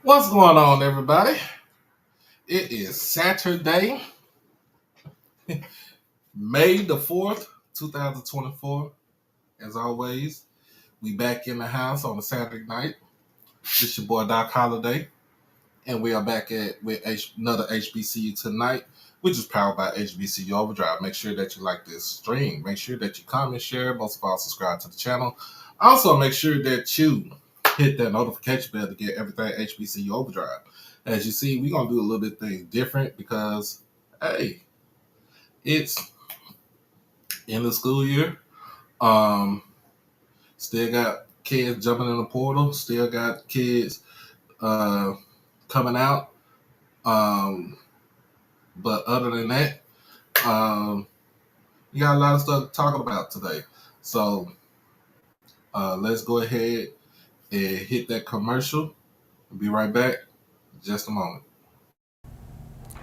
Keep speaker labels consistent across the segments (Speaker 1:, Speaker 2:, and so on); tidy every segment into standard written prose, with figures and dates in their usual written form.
Speaker 1: What's going on, everybody? It is Saturday, May the 4th, 2024. As always, we back in the house on a Saturday night. This your boy Doc Holiday, and we are back with another HBCU tonight, which is powered by HBCU Overdrive. Make sure that you like this stream. Make sure that you comment, share, most of all, subscribe to the channel. Also, make sure that you hit that notification bell to get everything HBCU Overdrive. As you see, we're going to do a little bit things different because, hey, it's in the school year. Um, Still got kids jumping in the portal. Still got kids uh, coming out. Um, but other than that, um, you got a lot of stuff to talk about today. So let's go ahead and hit that commercial. We'll be right back in just a moment.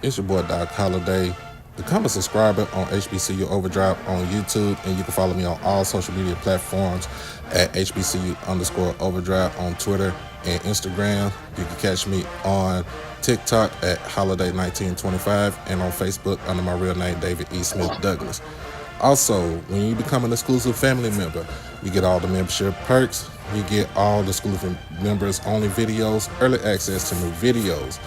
Speaker 1: It's your boy Doc Holiday. Become a subscriber on HBCU Overdrive on YouTube, and you can follow me on all social media platforms at HBCU_Overdrive on Twitter and Instagram. You can catch me on TikTok at Holiday1925 and on Facebook under my real name, David E. Smith Douglas. Also, when you become an exclusive family member, you get all the membership perks. You get all the exclusive members only videos, early access to new videos,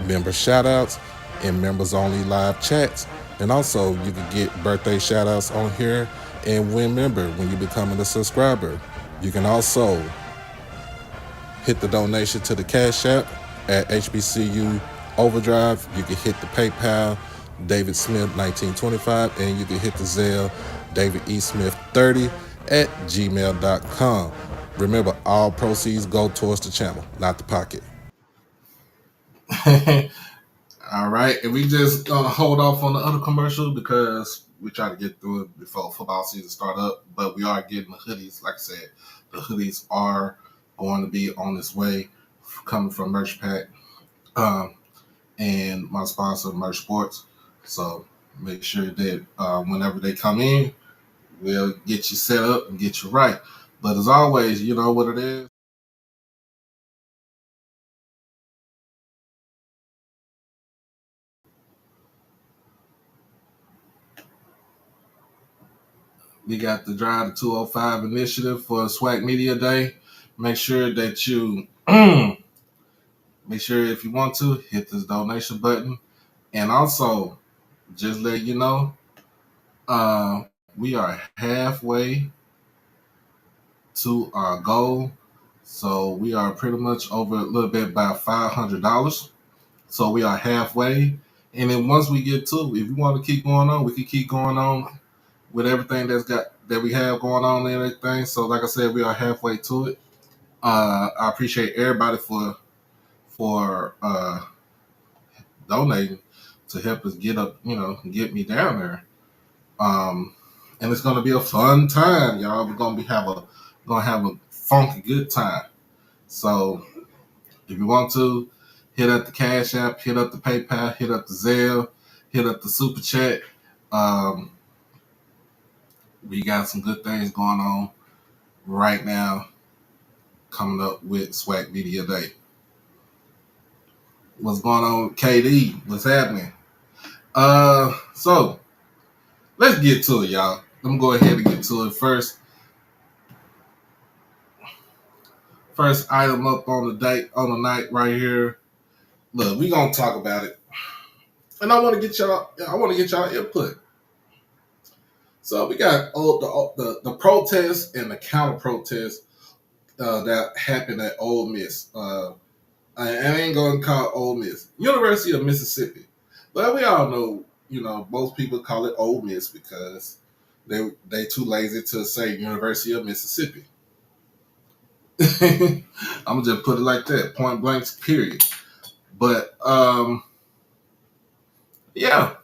Speaker 1: member shout-outs, and members only live chats. And also, you can get birthday shout-outs on here and win member when you become a subscriber. You can also hit the donation to the Cash App at HBCU Overdrive. You can hit the PayPal, David Smith 1925, and you can hit the Zelle, David E. Smith 30 at gmail.com. Remember, all proceeds go towards the channel, not the pocket. All right, and we just gonna hold off on the other commercial because we try to get through it before football season start up. But we are getting the hoodies. Like I said, the hoodies are going to be on its way, coming from Merch Pack and my sponsor, Merch Sports. So make sure that whenever they come in, we'll get you set up and get you right. But as always, you know what it is. We got the Drive to 205 initiative for Swag Media Day. Make sure that you make sure if you want to hit this donation button, and also just let you know we are halfway to our goal. So we are pretty much over a little bit by $500. So we are halfway, and then once we get to, if you want to keep going on, we can keep going on with everything that we have going on and everything. So like I said, we are halfway to it. I appreciate everybody for donating to help us get up, get me down there. And it's gonna be a fun time, y'all. We're gonna have a funky good time. So if you want to hit up the Cash App, hit up the PayPal, hit up the Zelle, hit up the Super Chat. Um, we got some good things going on right now coming up with Swag Media Day. What's going on with KD? What's happening? So let's get to it, y'all. I'm gonna go ahead and get to it first. First item up on the night right here. Look, we gonna talk about it, and I want to get y'all input. So we got the protest and the counter protest that happened at Ole Miss. I ain't gonna call it Ole Miss, University of Mississippi, but we all know, most people call it Ole Miss because they too lazy to say University of Mississippi. I'm gonna just put it like that, point blank, period. But yeah,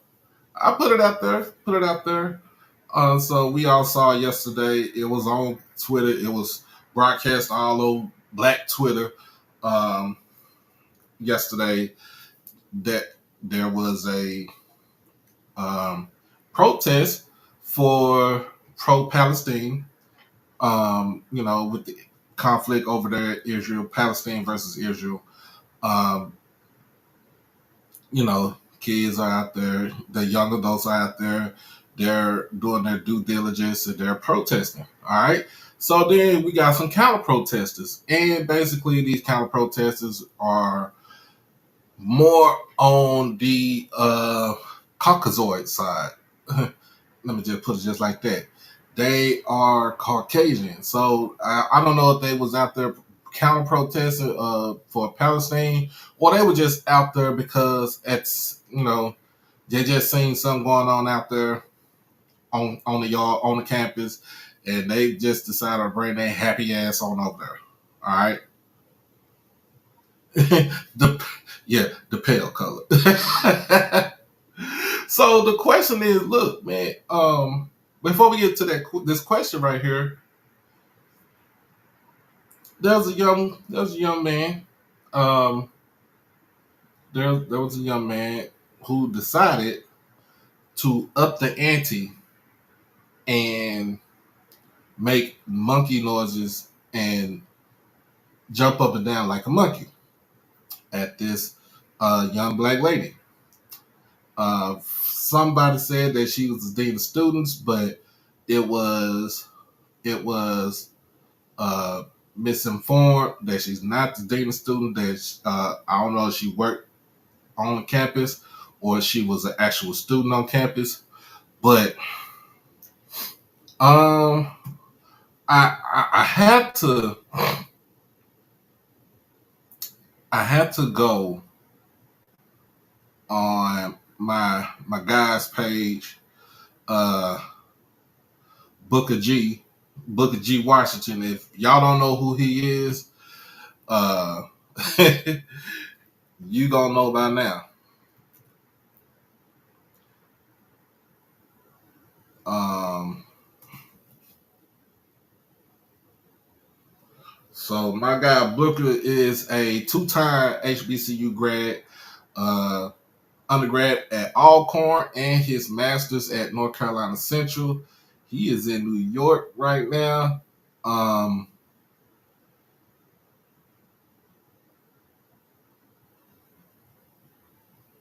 Speaker 1: I put it out there. So we all saw yesterday. It was on Twitter. It was broadcast all over Black Twitter yesterday that there was a protest for pro-Palestine. With the conflict over there, Israel, Palestine versus Israel. Um, you know, kids are out there, the young adults are out there, they're doing their due diligence and they're protesting. All right. So then we got some counter protesters. And basically, these counter protesters are more on the Caucasoid side. Let me just put it just like that. They are Caucasian. So I don't know if they was out there counter protesting for Palestine, or they were just out there because it's, they just seen something going on out there on the yard, on the campus, and they just decided to bring their happy ass on over there. All right. the the pale color. So the question is, look, man. Before we get to this question right here, there was a young man. Um, there was a young man who decided to up the ante and make monkey noises and jump up and down like a monkey at this young black lady. Somebody said that she was the dean of students, but it was it was uh, misinformed that she's not the dean of student. That I don't know if she worked on campus or she was an actual student on campus. But um, I had to go on my guy's page, uh, Booker G, Booker G Washington. If y'all don't know who he is, uh, you gonna know by now. Um, so my guy Booker is a two-time HBCU grad, uh, undergrad at Alcorn, and his master's at North Carolina Central. He is in New York right now. Um,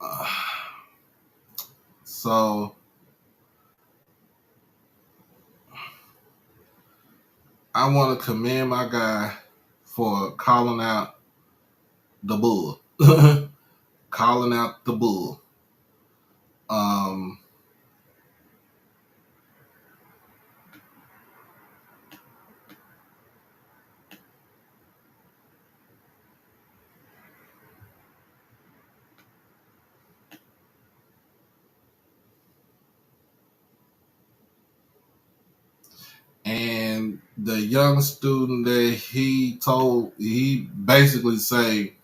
Speaker 1: uh, so I want to commend my guy for calling out the bull, calling out the bull. Um, and the young student that he basically say,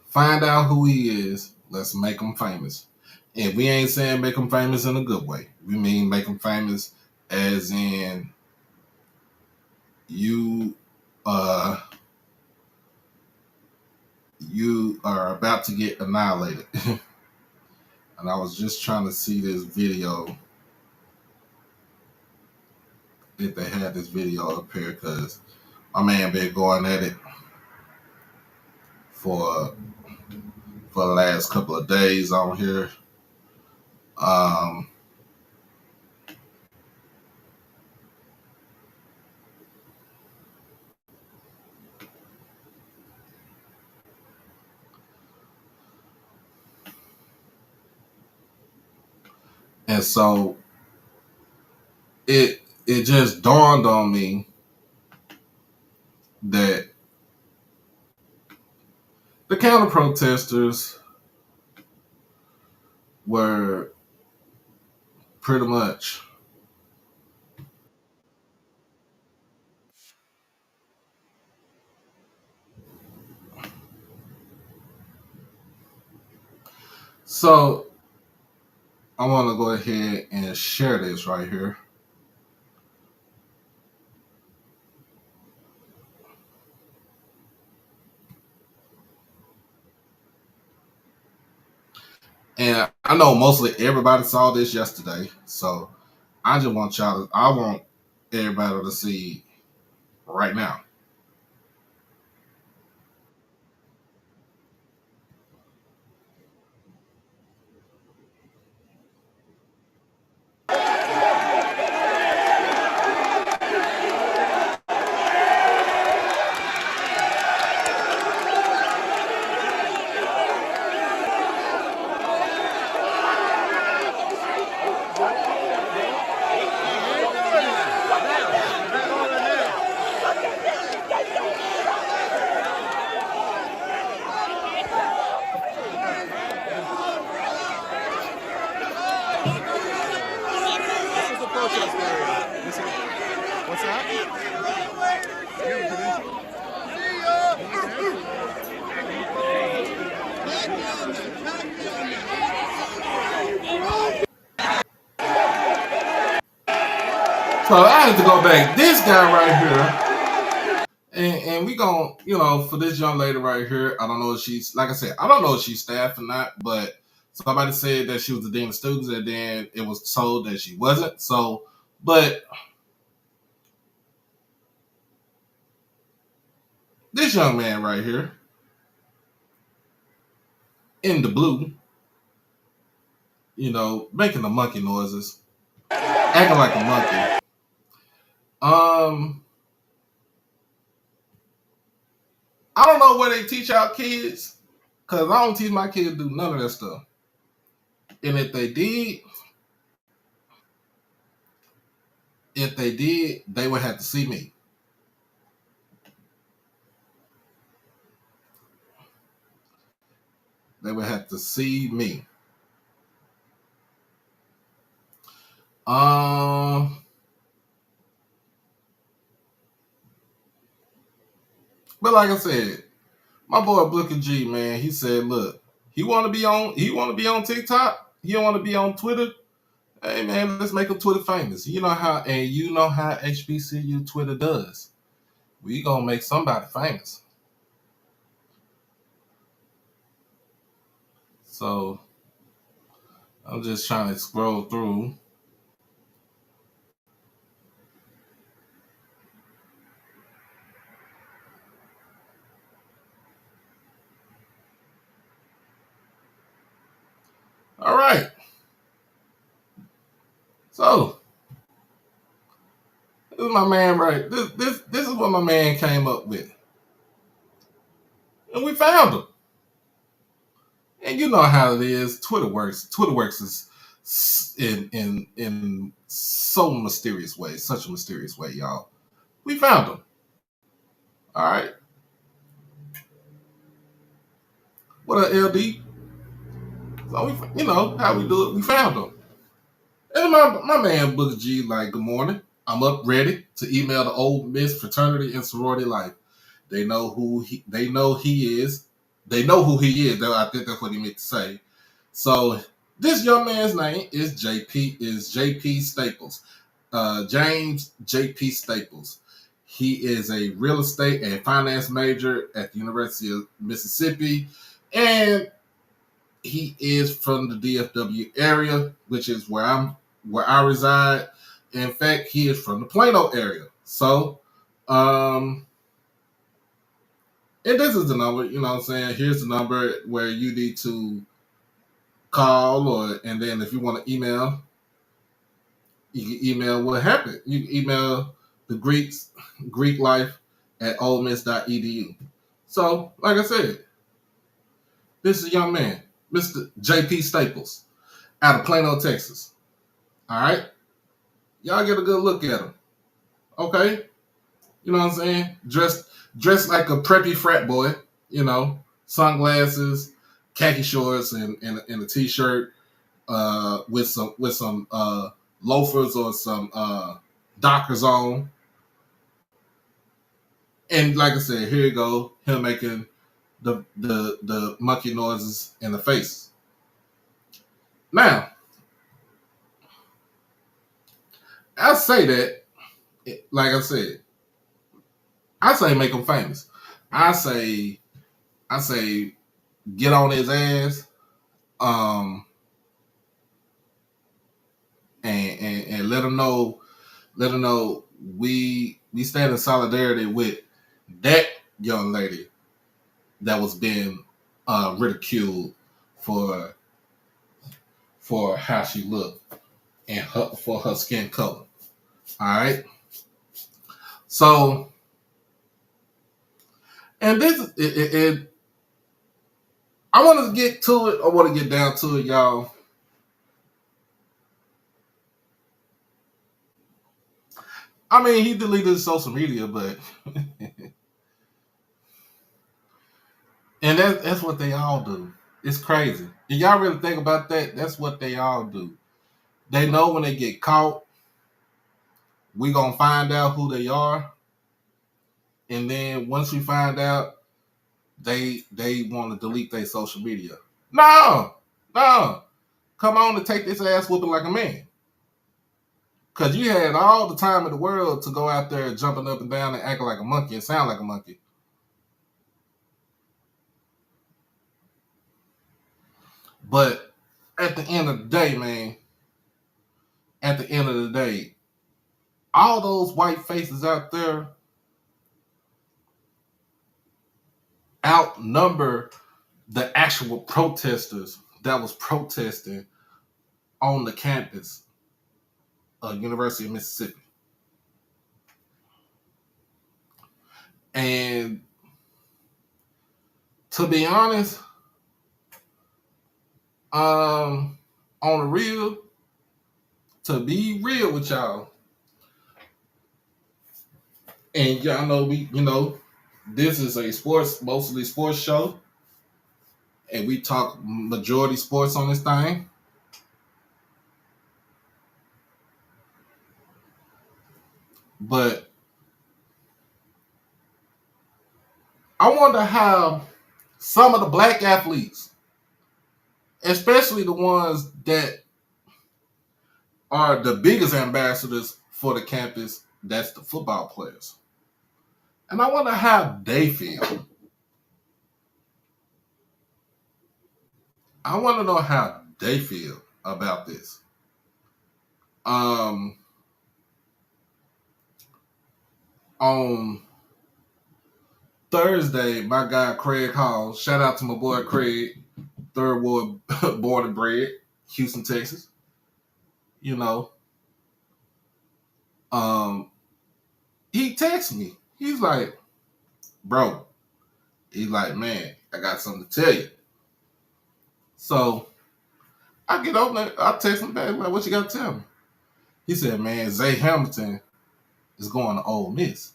Speaker 1: find out who he is. Let's make him famous. And we ain't saying make him famous in a good way. We mean make him famous as in you uh you are about to get annihilated. And I was just trying to see this video, if they had this video up here, because my man been going at it for the last couple of days on here. Um, and so it just dawned on me that the counter protesters were pretty much, so I want to go ahead and share this right here. And I know mostly everybody saw this yesterday, so I want everybody to see right now.
Speaker 2: What's that?
Speaker 1: So I had to go back. This guy right here, and we gon' for this young lady right here, I don't know if she's, like I said, I don't know if she's staff or not, but somebody said that she was the dean of students, and then it was told that she wasn't. So, but this young man right here, in the blue, making the monkey noises, acting like a monkey. I don't know where they teach our kids, because I don't teach my kids to do none of that stuff. And if they did, they would have to see me. They would have to see me. But like I said, my boy Booker G, man, he said, look, he want to be on TikTok. He don't want to be on Twitter. Hey man, let's make him Twitter famous. You know how HBCU Twitter does. We gonna make somebody famous. So I'm just trying to scroll through. All right. So this is my man, right? This is what my man came up with, and we found him. And you know how it is. Twitter works. Twitter works is in so mysterious ways, such a mysterious way, y'all. We found him. All right. What up, LD? So we, how we do it. We found him. And my man Booker G, like, good morning. I'm up ready to email the old Miss Fraternity and Sorority Life. They know who he is. They know who he is. I think that's what he meant to say. So this young man's name is JP Staples. James JP Staples. He is a real estate and finance major at the University of Mississippi. And he is from the DFW area, which is where I reside. In fact, he is from the Plano area. So, and this is the number, you know what I'm saying? Here's the number where you need to call, and then if you want to email, you can email what happened. You can email the Greek life at olemiss.edu. So, like I said, this is a young man, Mr. JP Staples, out of Plano, Texas. All right? Y'all get a good look at him. Okay? You know what I'm saying? Dressed like a preppy frat boy, sunglasses, khaki shorts, and a t-shirt, with some loafers or some Dockers on. And like I said, here you go, him making the monkey noises in the face. Now, I say that, like I said, I say make him famous. I say get on his ass, and let him know we stand in solidarity with that young lady that was being ridiculed for how she looked and for her skin color. All right. So, and this I want to get to it. I want to get down to it, y'all. I mean, he deleted social media, but and that's what they all do. It's crazy. If y'all really think about that, that's what they all do. They know when they get caught, we gonna find out who they are, and then once we find out, they want to delete their social media. No, no, come on and take this ass whooping like a man. Cause you had all the time in the world to go out there jumping up and down and acting like a monkey and sound like a monkey. But at the end of the day, man, at the end of the day, all those white faces out there outnumber the actual protesters that was protesting on the campus of University of Mississippi. And to be honest, on the real, to be real with y'all, and y'all know this is a mostly sports show, and we talk majority sports on this thing. But I wonder how some of the black athletes, especially the ones that are the biggest ambassadors for the campus, that's the football players. And I wonder how they feel. I want to know how they feel about this. On Thursday, my guy Craig Hall, shout out to my boy Craig, Third Ward born and bred, Houston, Texas. You know, he texted me. He's like, bro, he's like, man, I got something to tell you. So I get over there, I text him back, like, what you got to tell me? He said, man, Zay Hamilton is going to Ole Miss.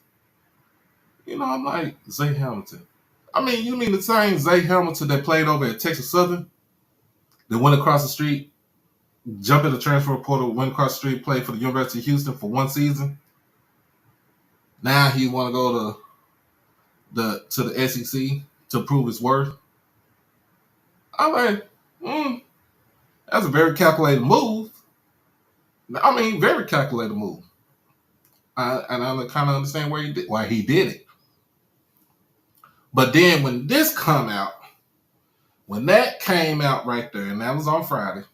Speaker 1: You know, I'm like, Zay Hamilton. I mean, you mean the same Zay Hamilton that played over at Texas Southern? That went across the street, jumped in the transfer portal, went across the street, played for the University of Houston for one season. Now he want to go to the SEC to prove his worth. I'm like, that's a very calculated move. I mean, very calculated move. And I kind of understand why he did it. But then when this come out, when that came out right there, and that was on Friday,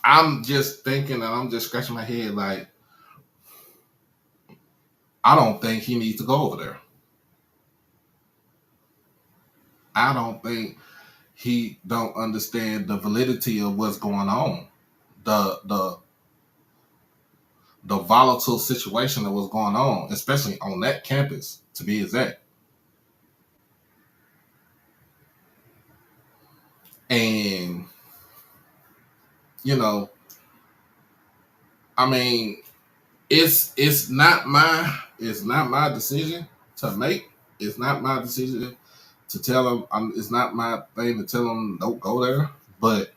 Speaker 1: I'm just thinking, and I'm just scratching my head like, I don't think he needs to go over there. I don't think he don't understand the validity of what's going on. The volatile situation that was going on, especially on that campus, to be exact. And, you know, I mean, it's not my decision to make. It's not my decision to tell him. It's not my thing to tell him don't go there. But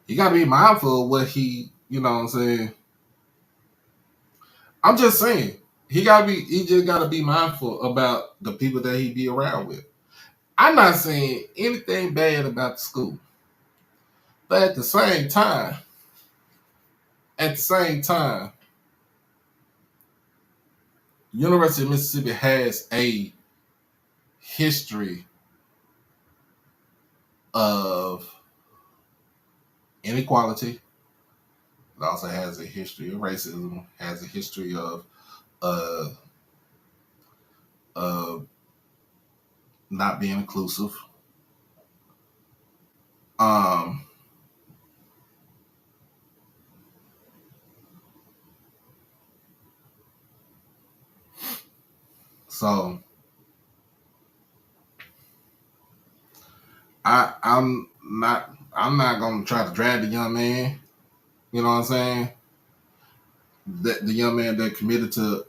Speaker 1: you got to be mindful of what he. You know what I'm saying? I'm just saying he just got to be mindful about the people that he be around with. I'm not saying anything bad about the school, but at the same time, University of Mississippi has a history of inequality. It also has a history of racism, has a history of not being inclusive. So I'm not gonna try to drag the young man. You know what I'm saying? The young man that committed to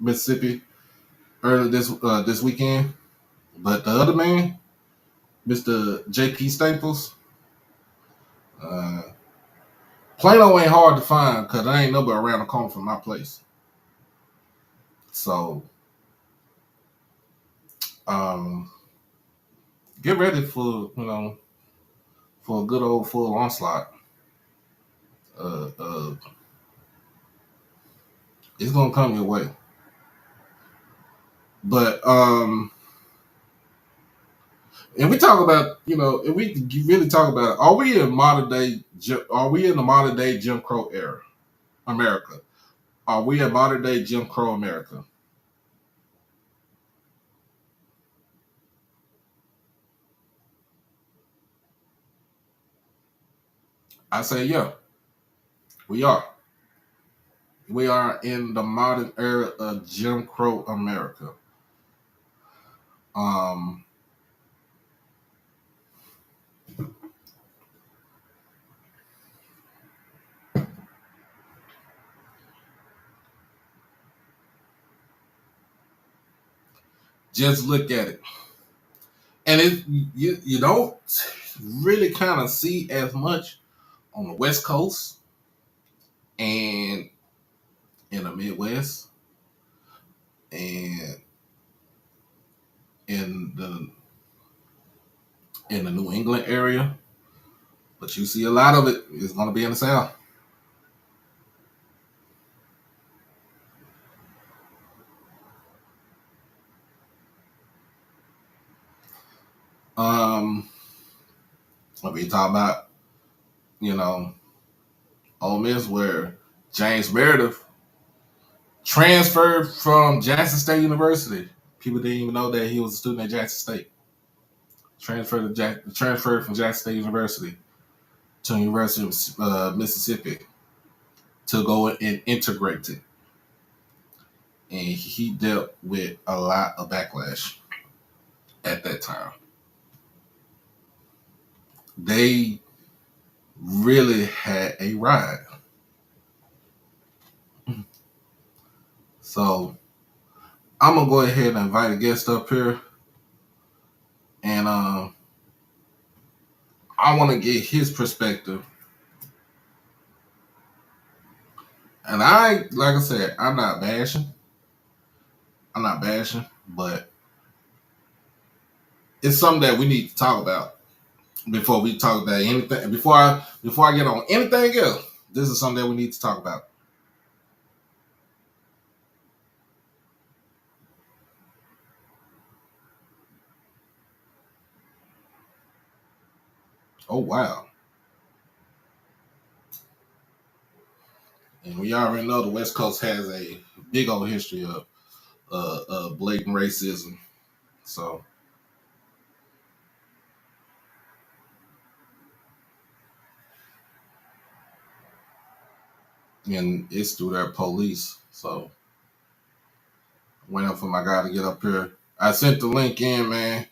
Speaker 1: Mississippi early this weekend. But the other man, Mr. J.P. Staples, uh, Plano ain't hard to find because there ain't nobody around the corner from my place. So um, get ready for for a good old full onslaught. Uh, uh, it's gonna come your way. But and we talk about if we really talk about it, are we in modern day? Are we in the modern day Jim Crow era, America? Are we in modern day Jim Crow America? I say yeah, we are. We are in the modern era of Jim Crow America. Um, just look at it, and you don't really kind of see as much on the West Coast and in the Midwest and in the New England area, but you see a lot of it is going to be in the South. Um, when we talk about you know Ole Miss, where James Meredith transferred from Jackson State University. People didn't even know that he was a student at Jackson State. Transferred from Jackson State University to the University of Mississippi to go and integrate it. And he dealt with a lot of backlash at that time. They really had a ride. So I'm gonna go ahead and invite a guest up here, and I want to get his perspective. And like I said, I'm not bashing, but it's something that we need to talk about before we talk about anything. Before I get on anything else, this is something that we need to talk about. Oh wow! And we already know the West Coast has a big old history of blatant racism. So, and it's through their police. So, waiting for my guy to get up here. I sent the link in, man.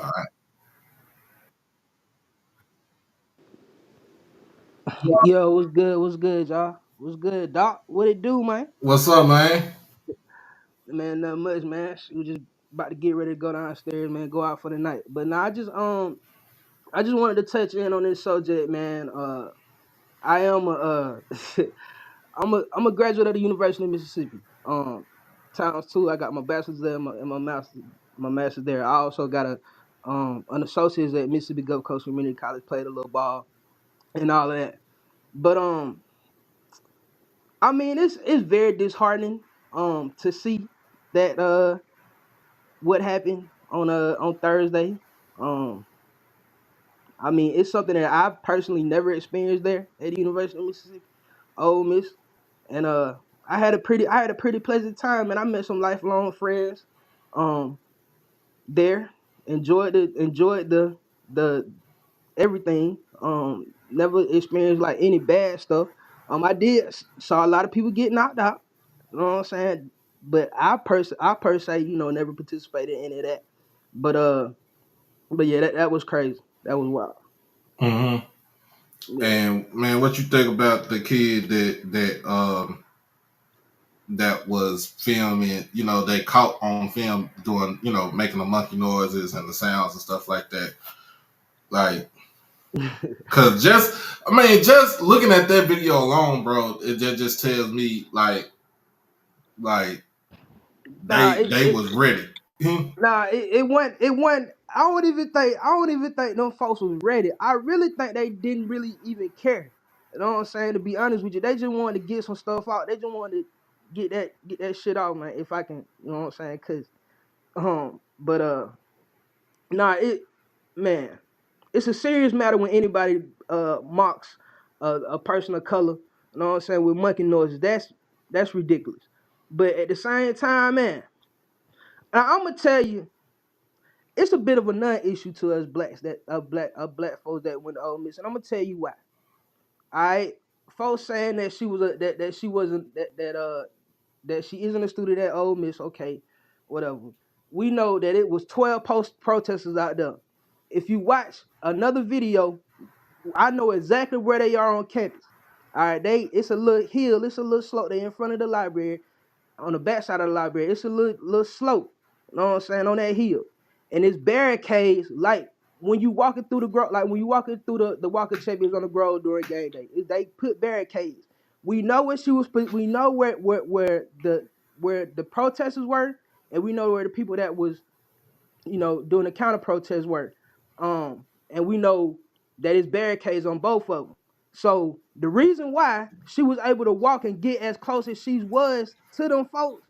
Speaker 1: All right.
Speaker 2: Yo, what's good? What's good, y'all? What's good, Doc? What it do, man?
Speaker 1: What's up, man?
Speaker 2: Man, nothing much, man. We just about to get ready to go downstairs, man. Go out for the night. But now I just wanted to touch in on this subject, man. I am I'm a graduate of the University of Mississippi. Times two. I got my bachelor's there and my master's there. I also got a an associate's at Mississippi Gulf Coast Community College. Played a little ball and all of that. But I mean, it's very disheartening to see that what happened on Thursday. Um I mean, it's something that I've personally never experienced there at the University of Mississippi, Ole Miss, and I had a pretty pleasant time, and I met some lifelong friends um there. Enjoyed the everything. Never experienced like any bad stuff. Saw a lot of people get knocked out. You know what I'm saying? But I per se, never participated in any of that. But but yeah, that was crazy. That was wild.
Speaker 1: Hmm.
Speaker 2: Yeah.
Speaker 1: And man, what you think about the kid that was filming? You know, they caught on film doing, making the monkey noises and the sounds and stuff like that. Like, cause just looking at that video alone, bro, it just tells me like
Speaker 2: Nah,
Speaker 1: they was ready.
Speaker 2: it wasn't. I don't even think them folks was ready. I really think they didn't really even care. You know what I'm saying? To be honest with you, they just wanted to get some stuff out. They just wanted to get that shit out, man. If I can, you know what I'm saying? Cause but nah, man, it's a serious matter when anybody mocks a person of color. You know what I'm saying? With monkey noises, that's ridiculous. But at the same time, man, I'm gonna tell you, it's a bit of a non-issue to us blacks that black folks that went to Ole Miss, and I'm gonna tell you why. All right, folks saying that she was that she wasn't that she isn't a student at Ole Miss. Okay, whatever. We know that it was 12 post protesters out there. If you watch another video, I know exactly where they are on campus. All right, it's a little hill, it's a little slope. They in front of the library, on the back side of the library. It's a little slope. You know what I'm saying? On that hill. And it's barricades like when you walking through the grove, like when you walking through the Walker Champions on the grove during game day. They put barricades. We know where she was we know where the protesters were, and we know where the people that was doing the counter protest work. And we know that it's barricades on both of them. So the reason why she was able to walk and get as close as she was to them folks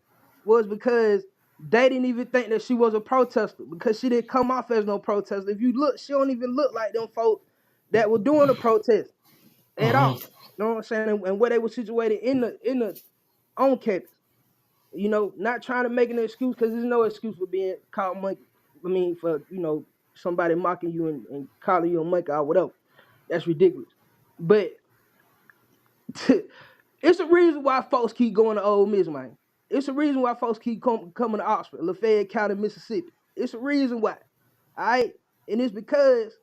Speaker 2: was because they didn't even think that she was a protester, because she didn't come off as no protester. If you look, she don't even look like them folks that were doing the protest at
Speaker 1: Hmm.
Speaker 2: all. You know what I'm saying? And where they were situated in the on campus. Not trying to make an excuse, because there's no excuse for being called monkey. I mean, for somebody mocking you and calling you a monkey or whatever. That's ridiculous. But it's a reason why folks keep going to Ole Miss, man. It's a reason why folks keep coming to Oxford, Lafayette County, Mississippi. It's a reason why. All right, and it's because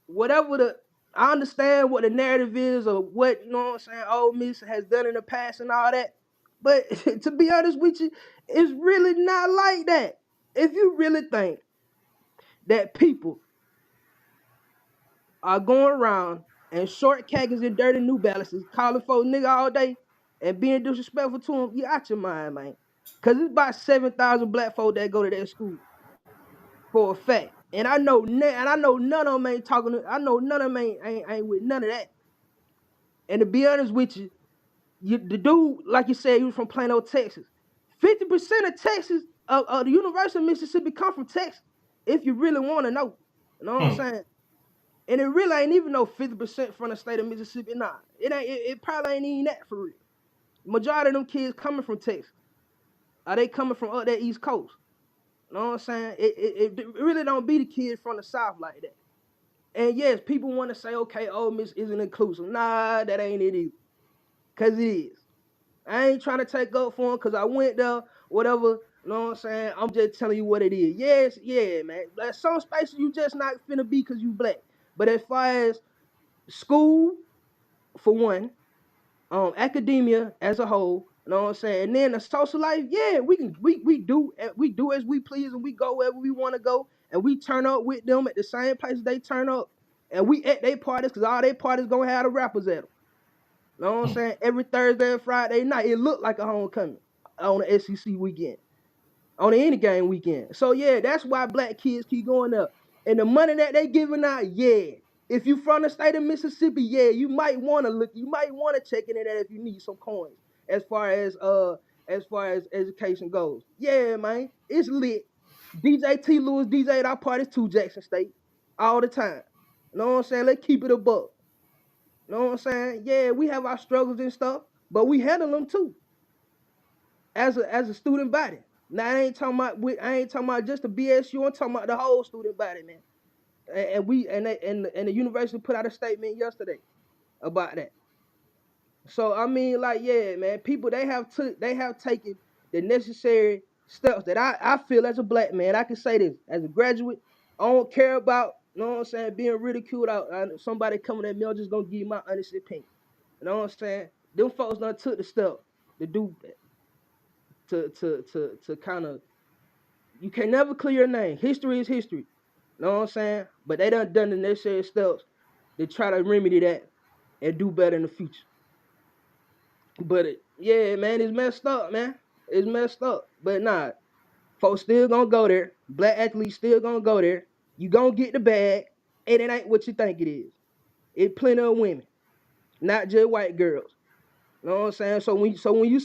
Speaker 2: whatever I understand what the narrative is, or what I'm saying, Ole Miss has done in the past and all that. But to be honest with you, it's really not like that. If you really think that people are going around and short khakis and dirty New Balances, calling folks nigga all day and being disrespectful to them, you out your mind, man. Cause it's about 7,000 black folk that go to that school for a fact. And I know none of them ain't talking. I know none of them ain't with none of that. And to be honest with you, the dude, like you said, he was from Plano, Texas. 50% of Texas, the University of Mississippi, come from Texas. If you really want to know, you know what I'm
Speaker 1: Hmm.
Speaker 2: saying. And it really ain't even no 50% from the state of Mississippi. Nah, it ain't. It probably ain't even that for real. Majority of them kids coming from Texas. Are they coming from up that East Coast? You know what I'm saying? It really don't be the kids from the South like that. And yes, people want to say, okay, Ole Miss isn't inclusive. Nah, that ain't it either. Cause it is. I ain't trying to take up for them because I went there, whatever. You know what I'm saying? I'm just telling you what it is. Yes, yeah, man. Like some spaces you just not finna be because you black. But as far as school, for one, academia as a whole, you know what I'm saying? And then the social life, yeah, we do as we please, and we go wherever we want to go, and we turn up with them at the same places they turn up, and we at their parties because all their parties gonna have the rappers at them. You know what I'm
Speaker 1: Hmm.
Speaker 2: saying? Every Thursday and Friday night, it looked like a homecoming on the SEC weekend, on the any game weekend. So yeah, that's why black kids keep going up. And the money that they giving out, yeah. If you from the state of Mississippi, yeah, you might want to look, you might want to check into that if you need some coins. As far as education goes. Yeah, man. It's lit. DJ T Lewis DJ at our parties too, Jackson State. All the time. You know what I'm saying? Let's keep it above. You know what I'm saying? Yeah, we have our struggles and stuff, but we handle them too as a student body. Now I ain't talking about just the BSU. I'm talking about the whole student body, man. and the university put out a statement yesterday about that. So I mean, like, yeah, man, people they have taken the necessary steps that I feel as a black man. I can say this as a graduate. I don't care about, you know what I'm saying, being ridiculed out. Somebody coming at me, I'm just gonna give you my honest opinion. You know what I'm saying? Them folks done took the step to do that. To kind of, you can never clear your name. History is history. You know what I'm saying? But they done the necessary steps to try to remedy that and do better in the future. But yeah, man, it's messed up, man. It's messed up. But nah, folks still gonna go there. Black athletes still gonna go there. You gonna get the bag, and it ain't what you think it is. It plenty of women, not just white girls. You know what I'm saying? So when you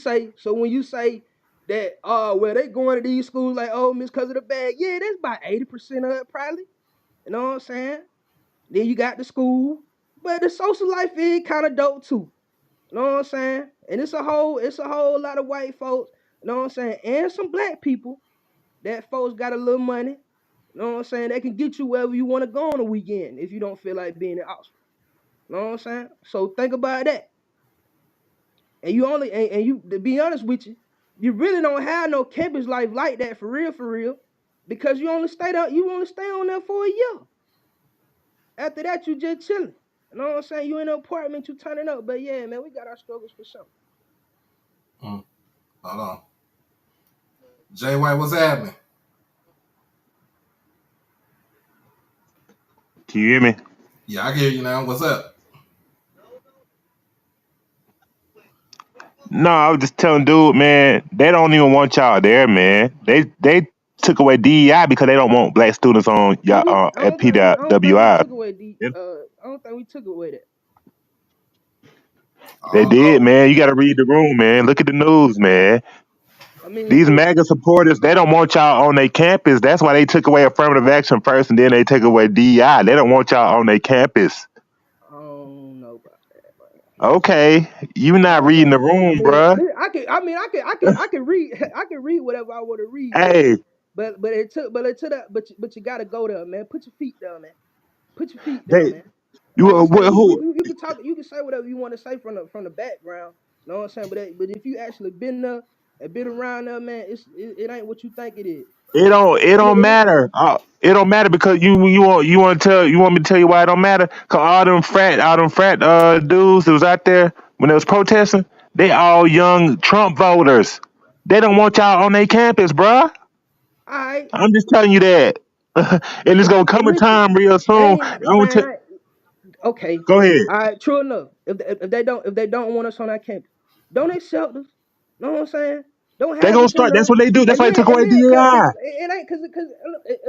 Speaker 2: say that, oh well, they going to these schools like, oh, Miss, because of the bag. Yeah, that's about 80% of it probably. You know what I'm saying? Then you got the school, but the social life is kind of dope too. You know what I'm saying? And it's a whole lot of white folks, you know what I'm saying, and some black people that folks got a little money. You know what I'm saying? They can get you wherever you want to go on the weekend if you don't feel like being in Oxford. You know what I'm saying? So think about that. And you only and you, to be honest with you, you really don't have no campus life like that for real, because you only stay on there for a year. After that, you just chilling. You know what I'm saying? You in an apartment, you turning up. But yeah, man, we got our struggles for sure.
Speaker 1: Hold on. Jay White, what's happening?
Speaker 3: Can you hear me?
Speaker 1: Yeah, I can hear you now. What's up?
Speaker 3: No, I was just telling dude, man, they don't even want y'all there, man. They took away DEI because they don't want black students on
Speaker 2: Did
Speaker 3: y'all
Speaker 2: we?
Speaker 3: at PWI.
Speaker 2: I don't think we took away that.
Speaker 1: I
Speaker 3: They
Speaker 1: don't
Speaker 3: did,
Speaker 1: know.
Speaker 3: man. You got to read the room, man. Look at the news, man.
Speaker 2: I mean,
Speaker 3: These MAGA supporters, they don't want y'all on their campus. That's why they took away affirmative action first, and then they took away DEI. They don't want y'all on their campus.
Speaker 2: I don't know about that, man.
Speaker 3: Okay, you
Speaker 2: I
Speaker 3: not
Speaker 2: don't
Speaker 3: reading
Speaker 2: know.
Speaker 3: the
Speaker 2: I
Speaker 3: room,
Speaker 2: mean,
Speaker 3: bruh.
Speaker 2: I can read, I can read whatever I want to read,
Speaker 3: Hey,
Speaker 2: but you gotta go there, man. Put your feet down, man. Put your feet down,
Speaker 3: they
Speaker 2: man.
Speaker 3: you
Speaker 2: Like you say,
Speaker 3: who?
Speaker 2: you can talk, you can say whatever you want to say from the background. You know what I'm saying? But if you actually been there and been around there, man, it ain't what you think it is.
Speaker 3: It
Speaker 2: And
Speaker 3: don't matter. It don't matter because you want me to tell you why it don't matter? Cause all them frat dudes that was out there when they was protesting, they all young Trump voters. They don't want y'all on their campus, bruh.
Speaker 2: all right,
Speaker 3: I'm just telling you that. And it's gonna
Speaker 2: but
Speaker 3: come a
Speaker 2: listen,
Speaker 3: time real soon.
Speaker 2: ain't
Speaker 3: I want
Speaker 2: man,
Speaker 3: to
Speaker 2: okay,
Speaker 3: go ahead.
Speaker 2: all right, true enough. If they don't want us on that campus, don't accept us. Know what I'm saying? Don't
Speaker 3: They
Speaker 2: have
Speaker 3: gonna
Speaker 2: us in
Speaker 3: start.
Speaker 2: there.
Speaker 3: That's what they do. That's why they took away
Speaker 2: Cause
Speaker 3: DEI.
Speaker 2: it ain't cause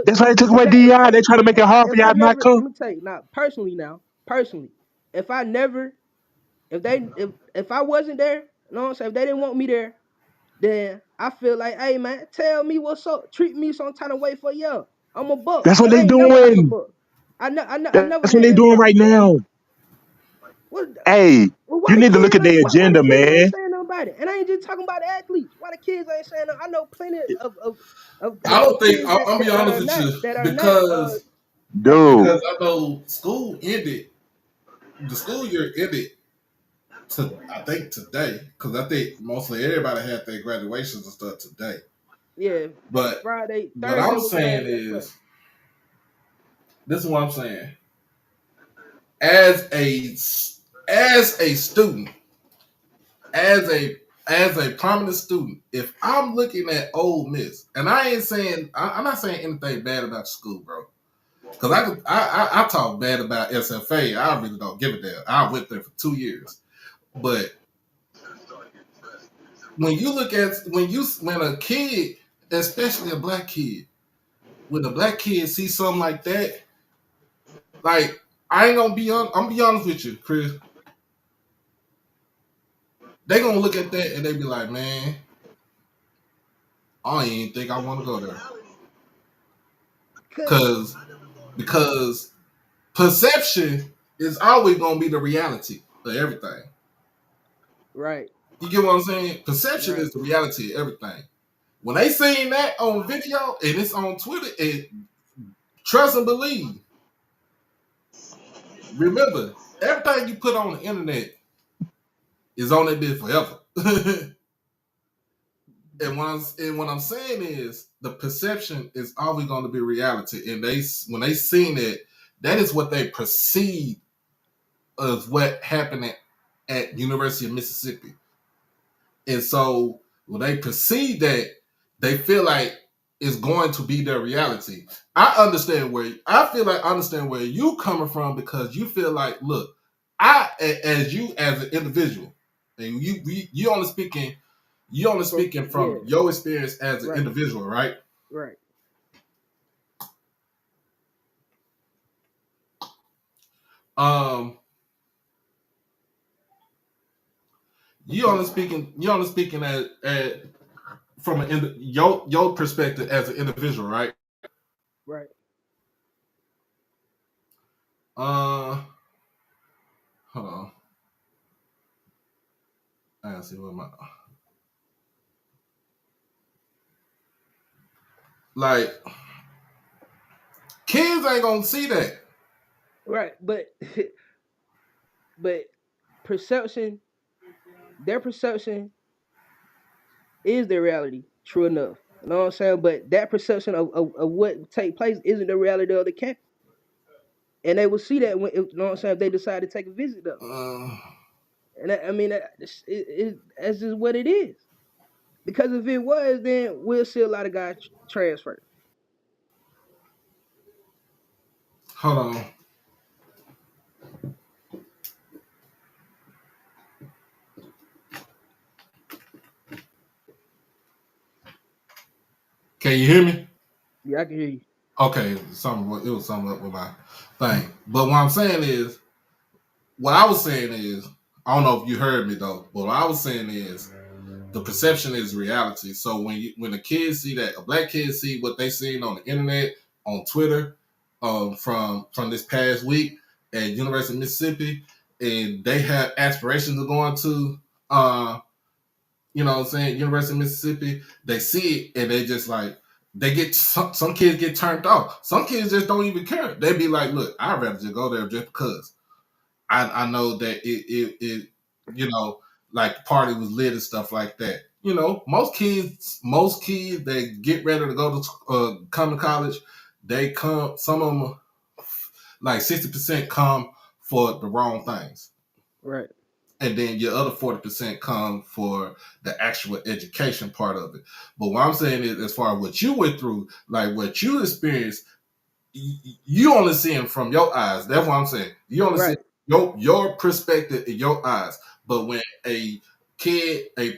Speaker 3: That's why they took
Speaker 2: if
Speaker 3: away
Speaker 2: that if
Speaker 3: DEI. They try to make it hard for
Speaker 2: if
Speaker 3: y'all
Speaker 2: I
Speaker 3: to not
Speaker 2: never,
Speaker 3: come.
Speaker 2: let me tell you personally, if I never, if I wasn't there, you know what I'm saying, if they didn't want me there, then I feel like, hey man, tell me what's up, treat me some kind of way for you. I'm a buck,
Speaker 3: That's what
Speaker 2: but
Speaker 3: they
Speaker 2: I ain't never act a
Speaker 3: doing.
Speaker 2: buck. I never
Speaker 3: That's what
Speaker 2: had
Speaker 3: they
Speaker 2: that
Speaker 3: doing
Speaker 2: problem.
Speaker 3: right now.
Speaker 2: What?
Speaker 3: Hey,
Speaker 2: Well, why
Speaker 3: you
Speaker 2: the
Speaker 3: need to look
Speaker 2: kids
Speaker 3: at
Speaker 2: ain't
Speaker 3: their
Speaker 2: why the
Speaker 3: agenda,
Speaker 2: kids ain't
Speaker 3: man.
Speaker 2: saying nothing about it? And I ain't just talking about the athletes. Why the kids ain't saying nothing? I know plenty of of,
Speaker 1: I don't think
Speaker 2: kids
Speaker 1: I'm gonna be
Speaker 2: that
Speaker 1: honest
Speaker 2: are
Speaker 1: with
Speaker 2: not
Speaker 1: you
Speaker 2: that are not
Speaker 1: because
Speaker 3: Dude,
Speaker 1: I know school ended. The school year ended to I think today because I think mostly everybody had their graduations and stuff today.
Speaker 2: yeah.
Speaker 1: But
Speaker 2: Friday,
Speaker 1: what
Speaker 2: Thursday
Speaker 1: I'm
Speaker 2: was the
Speaker 1: saying
Speaker 2: last day of class.
Speaker 1: is this is what I'm saying. As a as a student, as a as a prominent student, if I'm looking at Ole Miss, and I'm not saying anything bad about the school, bro. Because I talk bad about SFA. I really don't give a damn. I went there for 2 years. But when you look at when a kid, especially a black kid, when a black kid sees something like that, like I ain't gonna be on. I'm gonna be honest with you, Chris. They gonna look at that and they be like, man, I don't even think I want to go there,
Speaker 2: Cause
Speaker 1: cause because perception is always gonna be the reality of everything.
Speaker 2: right,
Speaker 1: You get what I'm saying? Perception
Speaker 2: right.
Speaker 1: is the reality of everything. When they seen that on video and it's on Twitter, trust and believe. remember, everything you put on the internet is on that bitch forever. And what I'm saying is the perception is always going to be reality. And when they seen it, that is what they perceive of what happened at University of Mississippi. And so when they perceive that, they feel like it's going to be their reality. I understand where you coming from, because you feel like, look, as you as an individual, and you only speaking from
Speaker 2: Yeah,
Speaker 1: your experience as an
Speaker 2: right,
Speaker 1: individual, right?
Speaker 2: right.
Speaker 1: Um, you only speaking as from your perspective as an individual, right?
Speaker 2: Right.
Speaker 1: Uh, hold on. I gotta see what my like. Kids ain't gonna see that.
Speaker 2: Right. But but perception, their perception is their reality. True enough. You know what I'm saying? But that perception of what take place isn't the reality of the campus. And they will see that when you know what I'm saying, if they decide to take a visit though.
Speaker 1: Uh,
Speaker 2: And I mean that's just what it is. Because if it was, then we'll see a lot of guys transfer.
Speaker 1: hold on. Can you hear me?
Speaker 2: Yeah, I can hear you.
Speaker 1: Okay, it was something up with my thing. But what I was saying is, I don't know if you heard me though. But what I was saying is, the perception is reality. So when the kids see that, a black kids see what they seen on the internet, on Twitter, from this past week at University of Mississippi, and they have aspirations of going to, you know what I'm saying, University of Mississippi, they see it and they just like, they get some kids get turned off. Some kids just don't even care. They be like, look, I'd rather just go there just because I know that it you know, like the party was lit and stuff like that. You know, most kids that get ready to go to come to college, they come. Some of them, like 60%, come for the wrong things,
Speaker 2: Right.
Speaker 1: and then your other 40% come for the actual education part of it. But what I'm saying is, as far as what you went through, like what you experienced, you only see it from your eyes. That's what I'm saying. You only see
Speaker 2: Right.
Speaker 1: your perspective in your eyes. But when a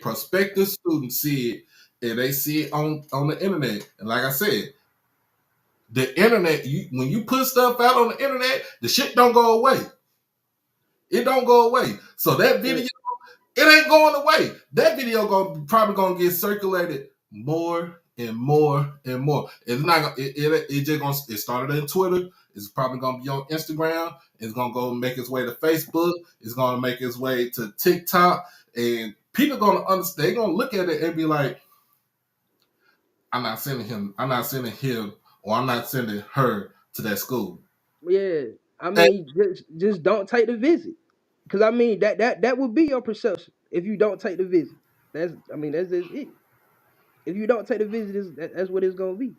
Speaker 1: prospective student see it, and they see it on the internet, and like I said, the internet, when you put stuff out on the internet, the shit don't go away. It don't go away. So that
Speaker 2: Right.
Speaker 1: video, it ain't going away. That video probably gonna get circulated more and more and more. It's not gonna, it just gonna, it started on Twitter. It's probably gonna be on Instagram. It's gonna go make its way to Facebook. It's gonna make its way to TikTok, and people gonna understand. They're gonna look at it and be like, I'm not sending him. I'm not sending him, or I'm not sending her to that school.
Speaker 2: Yeah. I
Speaker 1: And,
Speaker 2: mean, just don't take the visit. Because I mean that would be your perception if you don't take the visit. That's just it. If you don't take the visit, that's what it's gonna be.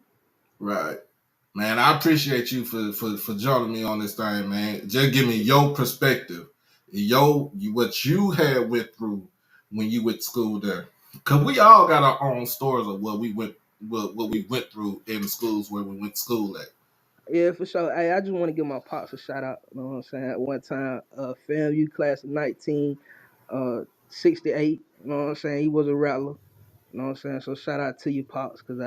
Speaker 1: right. Man, I appreciate you for joining me on this thing, man. Just give me your perspective, what you had went through when you went to school there. Cause we all got our own stories of what we went through in the schools where we went to school at.
Speaker 2: Yeah, for sure. Hey, I just want to give my pops a shout out. You know what I'm saying? At one time, FAMU class of 1968. You know what I'm saying? He was a rattler. You know what I'm saying? So shout out to you, pops, because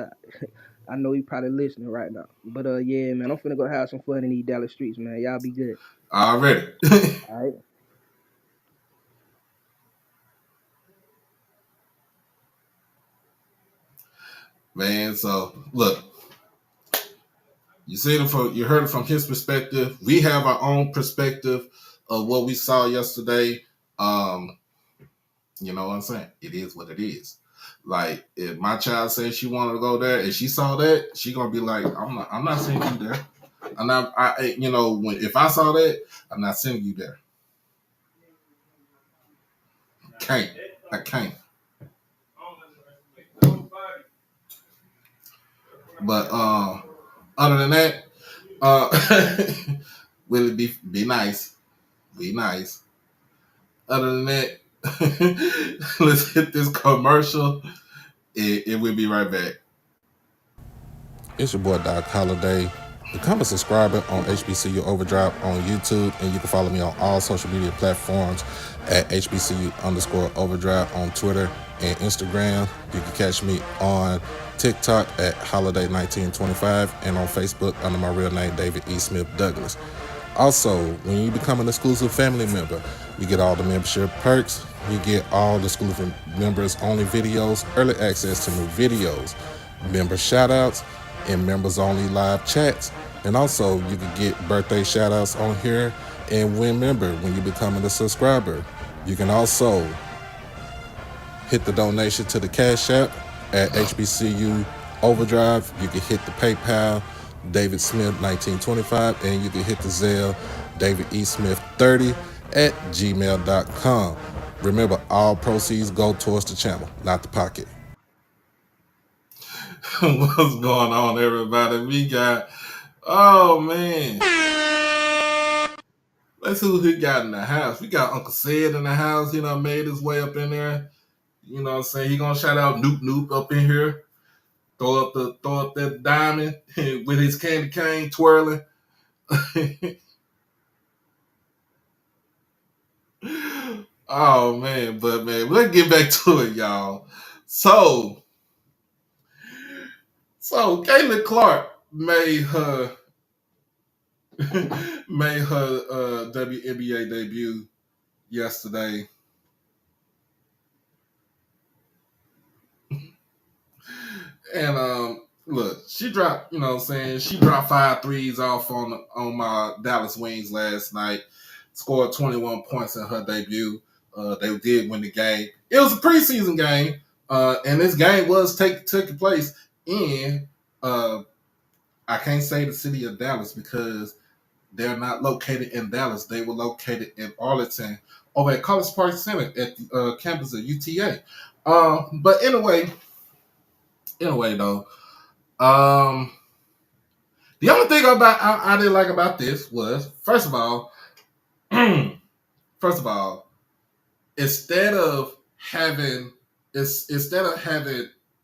Speaker 2: I know he probably listening right now. But yeah, man, I'm finna go have some fun in these Dallas streets, man. Y'all be good.
Speaker 1: Already.
Speaker 2: All right.
Speaker 1: Man, so look, you heard it from his perspective. We have our own perspective of what we saw yesterday. Um, You know what I'm saying? It is what it is. Like if my child says she wanted to go there and she saw that, she gonna be like, I'm not sending you there. if I saw that, I'm not sending you there. Can't. I can't. But other than that, will it be nice? Be nice. Other than that, let's hit this commercial. It will be right back. It's your boy Doc Holiday. Become a subscriber on HBCU Overdrive on YouTube, and you can follow me on all social media platforms at HBCU_Overdrive on Twitter and Instagram. You can catch me on TikTok at Holiday1925 and on Facebook under my real name, David E. Smith Douglas. Also, when you become an exclusive family member, you get all the membership perks. You get all the exclusive members only videos, early access to new videos, member shoutouts, and members only live chats. And also, you can get birthday shoutouts on here and win member when you become a subscriber. You can also hit the donation to the Cash App at HBCU Overdrive. You can hit the PayPal, David Smith 1925, and you can hit the Zelle, David E. Smith 30 at gmail.com. Remember, all proceeds go towards the channel, not the pocket. What's going on, everybody? We got, oh man, let's see who he got in the house. We got Uncle Sid in the house. He done made his way up in there. You know what I'm saying? He gonna shout out Noop up in here. Throw up that diamond with his candy cane twirling. Oh man, but man, let's get back to it, y'all. So Caitlin Clark made her WNBA debut yesterday. And look, she dropped, you know what I'm saying, she dropped 5 threes off on my Dallas Wings last night, scored 21 points in her debut. They did win the game. It was a preseason game, and this game was taking place in, I can't say the city of Dallas because they're not located in Dallas. They were located in Arlington over at College Park Center at the campus of UTA. But anyway though, the only thing I didn't like about this was, first of all, instead of having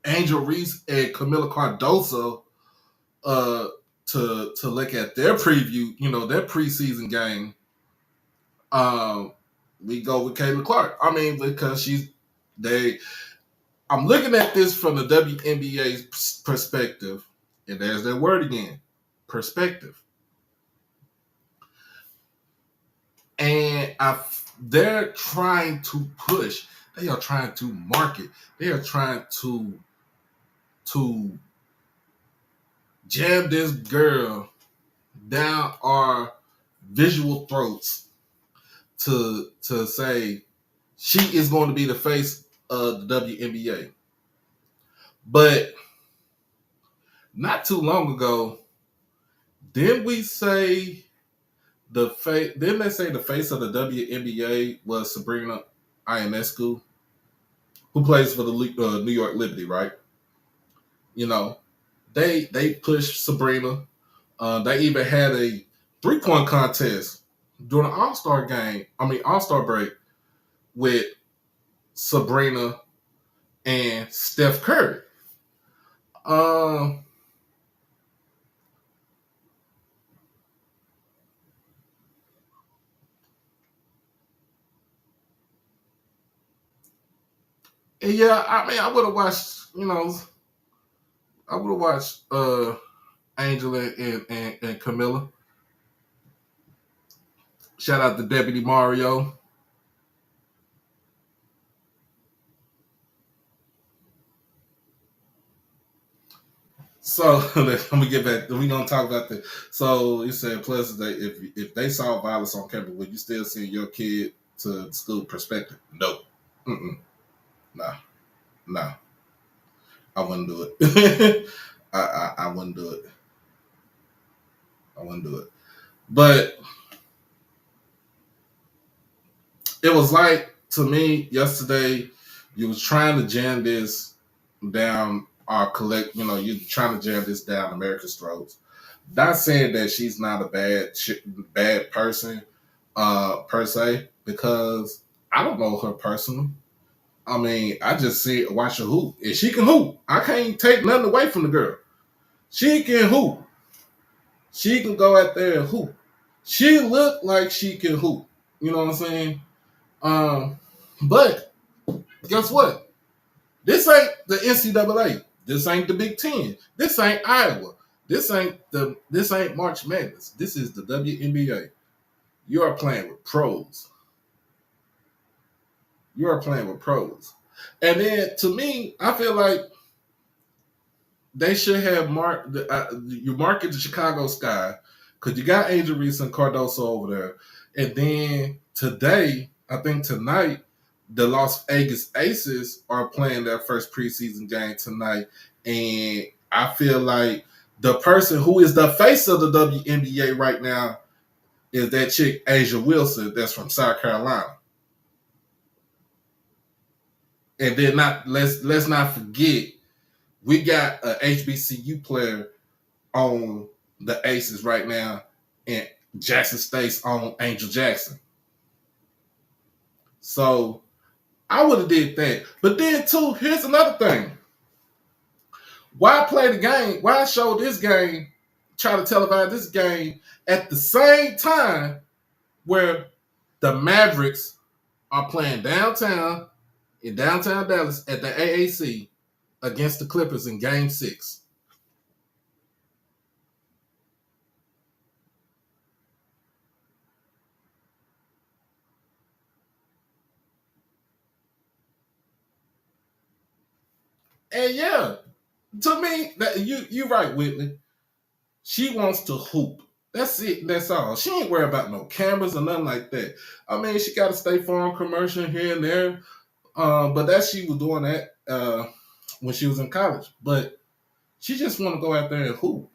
Speaker 1: Angel Reese and Camila Cardoso to look at their preview, their preseason game, we go with Caitlin Clark. I mean, because I'm looking at this from the WNBA's perspective, and there's that word again, perspective. And they're trying to push. They are trying to market. They are trying to jam this girl down our visual throats to say she is going to be the face of the WNBA. But not too long ago, didn't they say the face of the WNBA was Sabrina Ionescu, who plays for the New York Liberty, right? They pushed Sabrina. They even had a 3-point contest during the All-Star break with Sabrina and Steph Curry. And yeah, I would have watched, Angela and Camilla. Shout out to Deputy Mario. So let me get back. We're gonna talk about that. So you said, plus if they saw violence on campus, would you still send your kid to school? Perspective? No. Nah. I wouldn't do it. I wouldn't do it. I wouldn't do it. But it was like, to me, yesterday, you was trying to jam this down our collect. You trying to jam this down America's throats. Not saying that she's not a bad person, per se, because I don't know her personally. I mean, I just watch her hoop, and she can hoop. I can't take nothing away from the girl. She can hoop. She can go out there and hoop. She looked like she can hoop. You know what I'm saying? But guess what? This ain't the NCAA. This ain't the Big Ten. This ain't Iowa. This ain't March Madness. This is the WNBA. You are playing with pros. You are playing with pros. And then, to me, I feel like they should have you market the Chicago Sky, because you got Angel Reese and Cardoso over there. And then today, I think tonight, the Las Vegas Aces are playing their first preseason game tonight. And I feel like the person who is the face of the WNBA right now is that chick, Asia Wilson, that's from South Carolina. And then let's not forget, we got a HBCU player on the Aces right now, and Jackson State's on Angel Jackson. So I would have did that. But then too, here's another thing. Why play the game? Why show this game, try to televise this game at the same time where the Mavericks are playing downtown in downtown Dallas at the AAC against the Clippers in Game 6? And yeah, to me, that you right, Whitley. She wants to hoop. That's it. That's all. She ain't worried about no cameras or nothing like that. I mean, she got a State Farm commercial here and there, but she was doing that when she was in college. But she just want to go out there and hoop.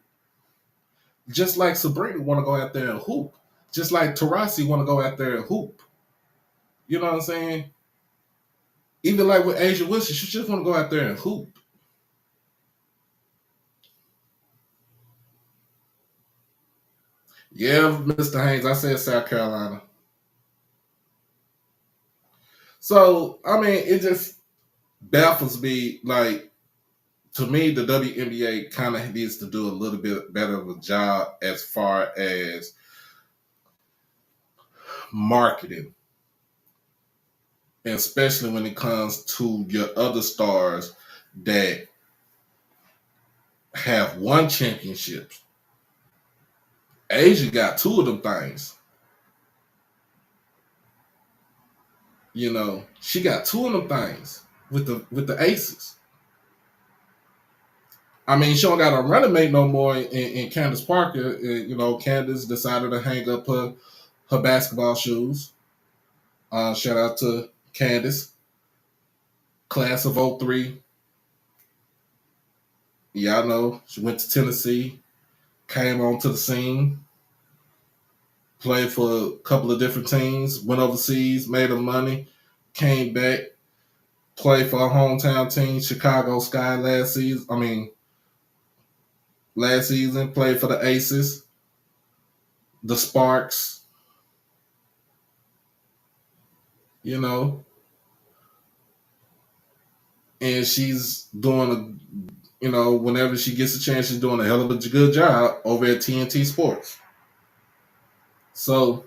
Speaker 1: Just like Sabrina want to go out there and hoop. Just like Taurasi want to go out there and hoop. You know what I'm saying? Even like with Asia Wilson, she just want to go out there and hoop. Yeah, Mr. Haynes, I said South Carolina. So, I mean, it just baffles me. Like, to me, the WNBA kind of needs to do a little bit better of a job as far as marketing, and especially when it comes to your other stars that have won championships. Asia got two of them things. She got two of them things with the Aces. I mean, she don't got a running mate no more in Candace Parker. Candace decided to hang up her basketball shoes. Shout out to Candace, class of 03. Y'all know she went to Tennessee, came onto the scene, played for a couple of different teams, went overseas, made her money, came back, played for her hometown team, Chicago Sky last season, played for the Aces, the Sparks, and she's doing whenever she gets a chance, she's doing a hell of a good job over at TNT Sports. So,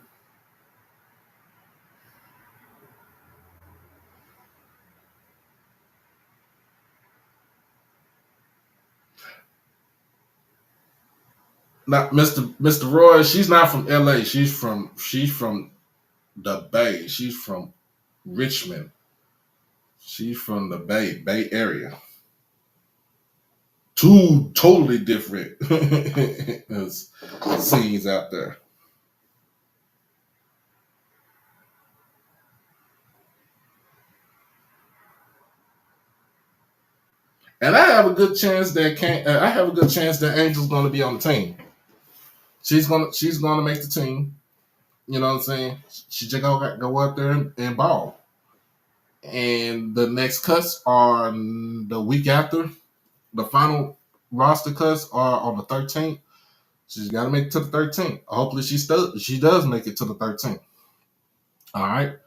Speaker 1: not Mr. Roy, she's not from LA. She's from the Bay. She's from Richmond. She's from the Bay Area. Two totally different scenes out there. And I have a good chance that Angel's going to be on the team. She's gonna make the team. You know what I'm saying? She just gonna go out there and ball. And the next cuts are the week after. The final roster cuts are on the 13th. She's got to make it to the 13th. Hopefully, she does make it to the 13th. All right.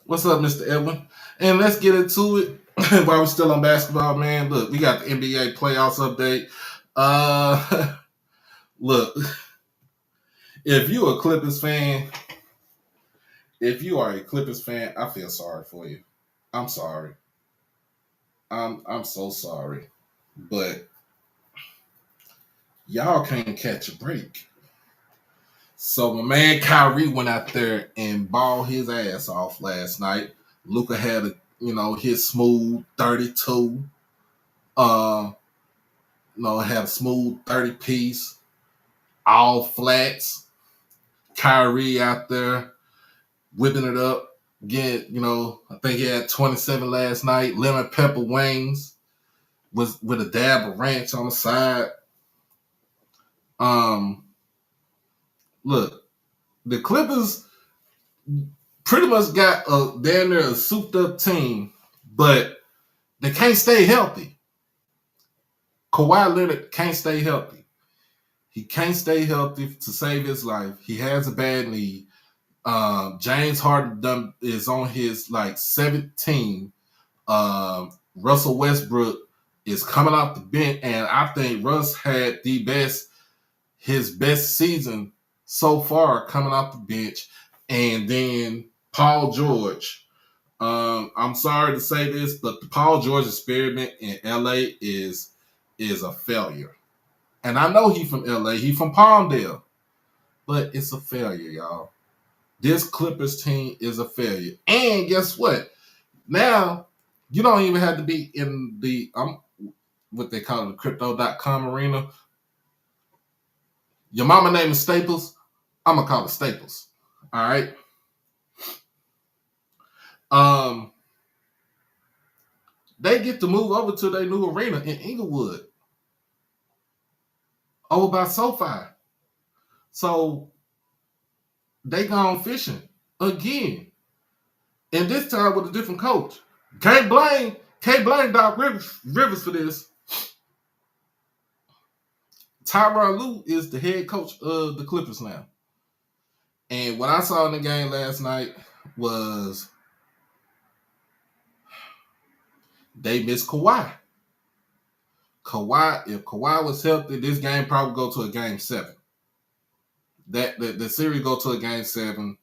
Speaker 1: What's up, Mr. Edwin? And let's get into it while we're still on basketball, man. Look, we got the NBA playoffs update. Look, if you a Clippers fan, if you are a Clippers fan, I feel sorry for you. I'm sorry. I'm so sorry. But y'all can't catch a break. So my man Kyrie went out there and balled his ass off last night. Luka had his smooth 32. Had a smooth 30 piece, all flats. Kyrie out there whipping it up. Again, I think he had 27 last night. Lemon pepper wings with a dab of ranch on the side. Look, the Clippers pretty much got a damn near a souped up team, but they can't stay healthy. Kawhi Leonard can't stay healthy. He can't stay healthy to save his life. He has a bad knee. James Harden is on his seventh team. Russell Westbrook is coming off the bench, and I think Russ had his best season so far coming off the bench. And then Paul George. I'm sorry to say this, but the Paul George experiment in LA is a failure. And I know he's from LA, he's from Palmdale, but it's a failure, y'all. This Clippers team is a failure. And guess what? Now, you don't even have to be in the what they call it, the crypto.com arena. Your mama name is Staples. I'm gonna call it Staples. All right. They get to move over to their new arena in Inglewood, over by SoFi. So they gone fishing again, and this time with a different coach. Can't blame Doc Rivers for this. Tyronn Lue is the head coach of the Clippers now. And what I saw in the game last night was they missed Kawhi. If Kawhi was healthy, this game probably go to a game 7. The series go to a game 7,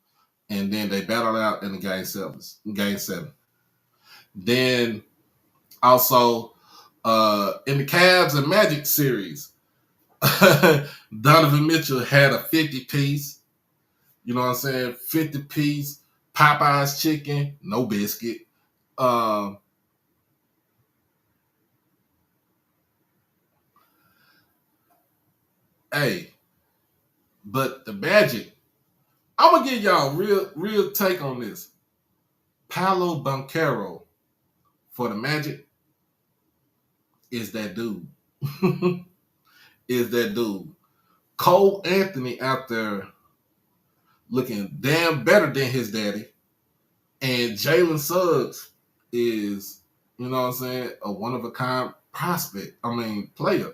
Speaker 1: and then they battle out in the game 7. Then also in the Cavs and Magic series, Donovan Mitchell had a 50 piece. You know what I'm saying? 50 piece Popeye's chicken, no biscuit. Hey, but the Magic, I'm gonna give y'all real take on this. Paolo Banchero for the Magic is that dude. Is that dude. Cole Anthony out there looking damn better than his daddy. And Jalen Suggs is, you know what I'm saying, a one-of-a-kind player.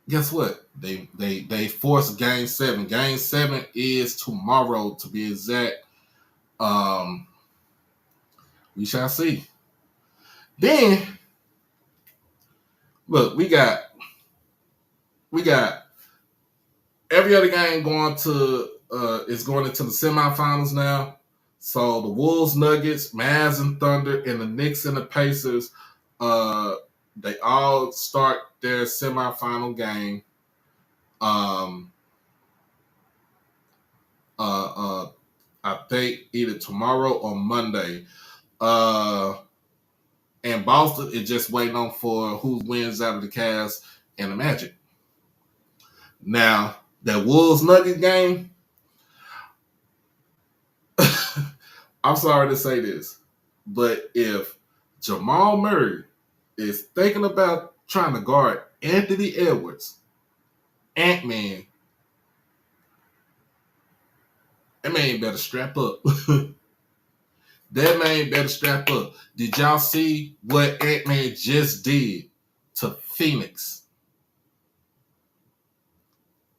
Speaker 1: Guess what? They forced game 7. Game 7 is tomorrow, to be exact. We shall see. Then, look, we got every other game going into the semifinals now. So the Wolves, Nuggets, Mavs and Thunder, and the Knicks and the Pacers, they all start their semifinal game. I think either tomorrow or Monday. And Boston is just waiting on for who wins out of the Cavs and the Magic. Now, that Wolves Nuggets game, I'm sorry to say this, but if Jamal Murray is thinking about trying to guard Anthony Edwards, Ant-Man, that man better strap up. That man better strap up. Did y'all see what Ant-Man just did to Phoenix?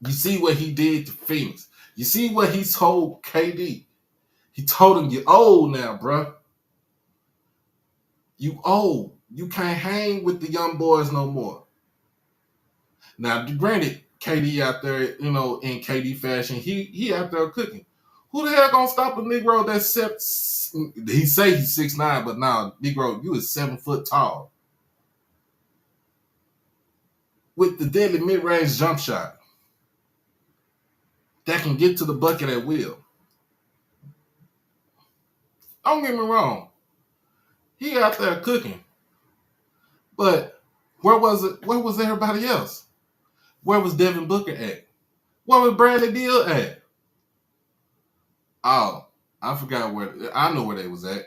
Speaker 1: You see what he did to Phoenix. You see what he told KD. He told him, "You old now, bro. You old. You can't hang with the young boys no more." Now, granted, KD out there, in KD fashion, he out there cooking. Who the hell gonna stop a Negro that's he say he's 6'9", but now, Negro, you is 7 foot tall. With the deadly mid-range jump shot that can get to the bucket at will. Don't get me wrong. He out there cooking. But where was it? Where was everybody else? Where was Devin Booker at? Where was Bradley Beal at? Oh, I forgot where. I know where they was at.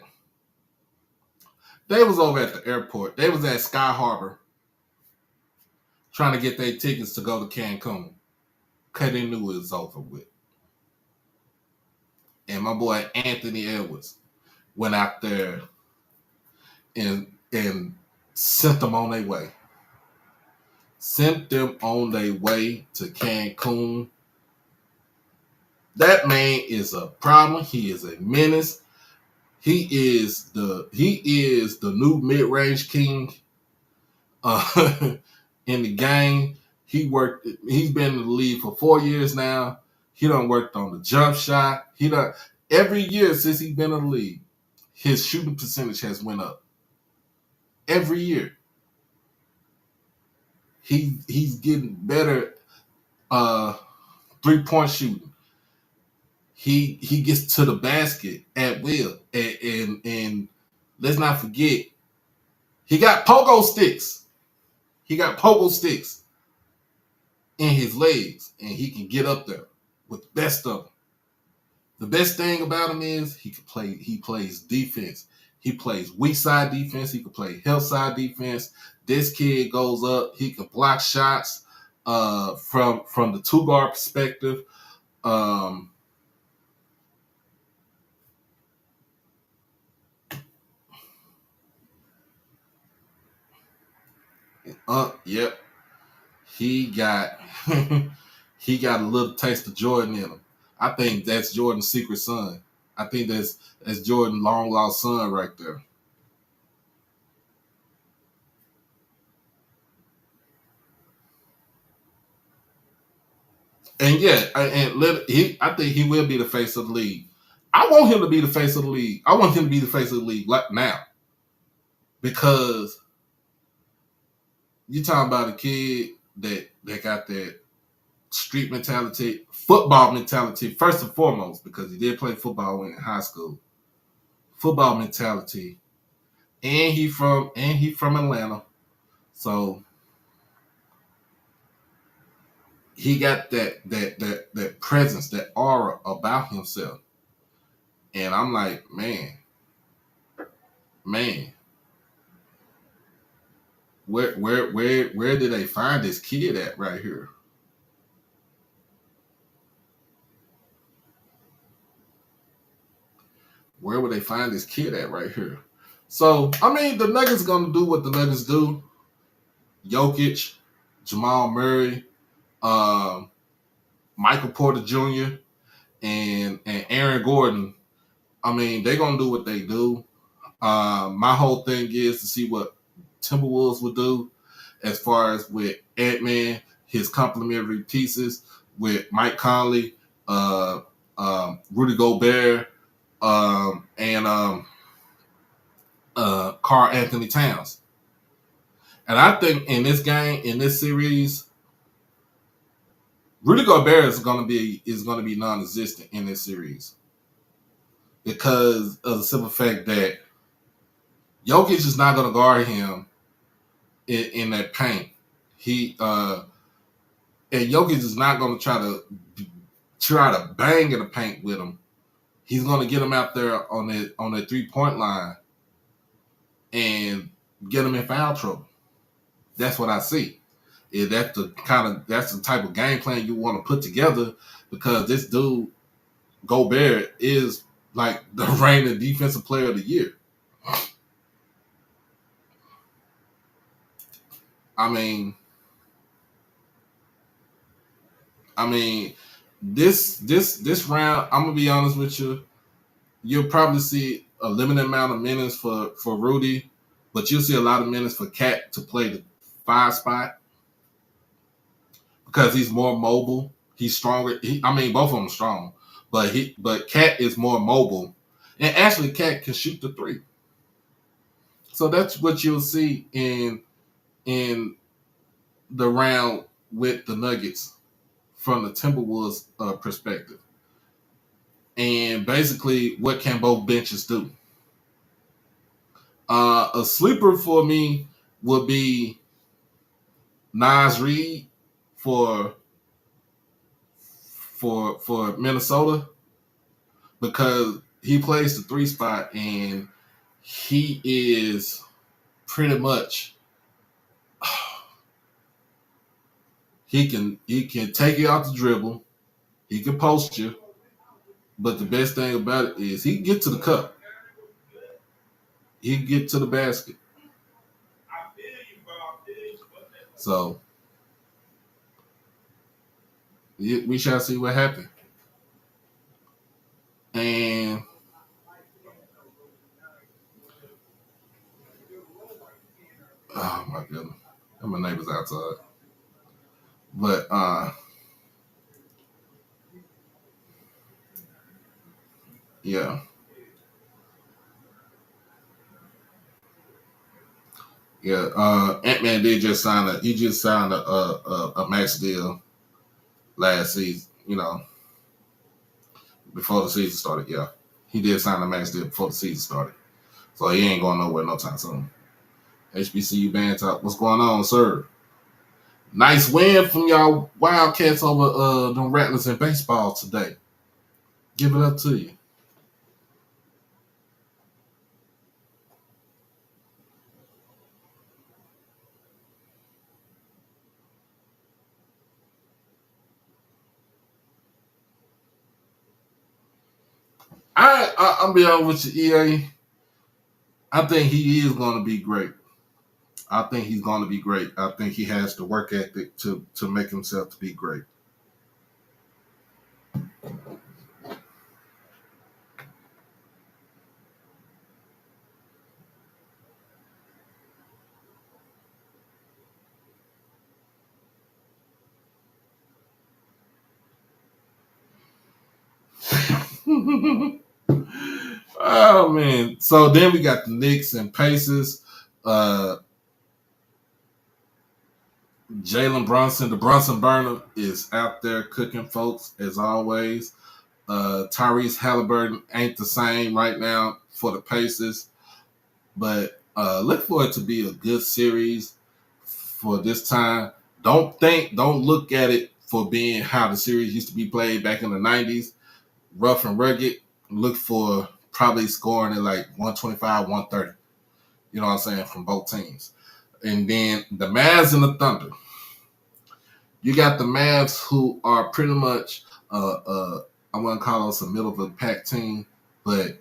Speaker 1: They was over at the airport. They was at Sky Harbor trying to get their tickets to go to Cancun because they knew it was over with. And my boy Anthony Edwards went out there and sent them on their way. Sent them on their way to Cancun. That man is a problem. He is a menace. He is the new mid-range king in the game. He's been in the league for 4 years now. He done worked on the jump shot. Every year since he's been in the league, his shooting percentage has went up. Every year. He's getting better 3-point shooting. He gets to the basket at will. And let's not forget, he got pogo sticks. He got pogo sticks in his legs, and he can get up there with the best of them. The best thing about him is he plays defense. He plays weak side defense. He can play help side defense. This kid goes up. He can block shots from the 2-guard perspective. Yep. He got he got a little taste of Jordan in him. I think that's Jordan's secret son. I think that's Jordan's long lost son right there. And yeah, I think he will be the face of the league. I want him to be the face of the league. I want him to be the face of the league like now. Because you're talking about a kid that got that street mentality, football mentality, first and foremost, because he did play football in high school. Football mentality. And he from Atlanta. So he got that presence, that aura about himself. And I'm like, man, where did they find this kid at right here? Where would they find this kid at right here? So, I mean, the Nuggets gonna do what the Nuggets do. Jokic, Jamal Murray, Michael Porter Jr., and Aaron Gordon. I mean, they're gonna do what they do. My whole thing is to see what Timberwolves would do as far as with Ant-Man, his complementary pieces with Mike Conley, Rudy Gobert, and Karl Anthony Towns. And I think in this game, in this series, Rudy Gobert is gonna be non-existent in this series because of the simple fact that Jokic is not gonna guard him in that paint. And Jokic is not gonna try to bang in the paint with him. He's gonna get him out there on that 3-point line and get them in foul trouble. That's what I see. That's the type of game plan you want to put together, because this dude Gobert is like the reigning defensive player of the year. I mean, this round, I'm gonna be honest with you. You'll probably see a limited amount of minutes for Rudy, but you'll see a lot of minutes for Cat to play the 5 spot, because he's more mobile. He's stronger. Both of them are strong, but Cat is more mobile, and actually Cat can shoot the 3. So that's what you'll see in the round with the Nuggets from the Timberwolves perspective. And basically, what can both benches do? A sleeper for me would be Naz Reid for Minnesota, because he plays the 3 spot and he is pretty much he can take you out the dribble, he can post you, but the best thing about it is he can get to the cup, he can get to the basket. So we shall see what happens. And oh my goodness, and my neighbor's outside. But yeah. Yeah, Ant-Man did just sign a max deal last season, before the season started. Yeah, he did sign a max deal before the season started. So he ain't going nowhere no time soon. HBCU band talk. What's going on, sir? Nice win from y'all Wildcats over them Rattlers in baseball today. Give it up to you. I'll be honest with you, EA. I think he is going to be great. I think he's going to be great. I think he has the work ethic to make himself to be great. Oh man! So then we got the Knicks and Pacers. Jalen Brunson, the Brunson burner, is out there cooking folks as always. Tyrese Halliburton ain't the same right now for the Pacers, but look for it to be a good series for this time. Don't look at it for being how the series used to be played back in the 90s, rough and rugged. Look for probably scoring at like 125, 130. You know what I'm saying, from both teams. And then the Mavs and the Thunder. You got the Mavs, who are pretty much I wouldn't call us a middle of the pack team, but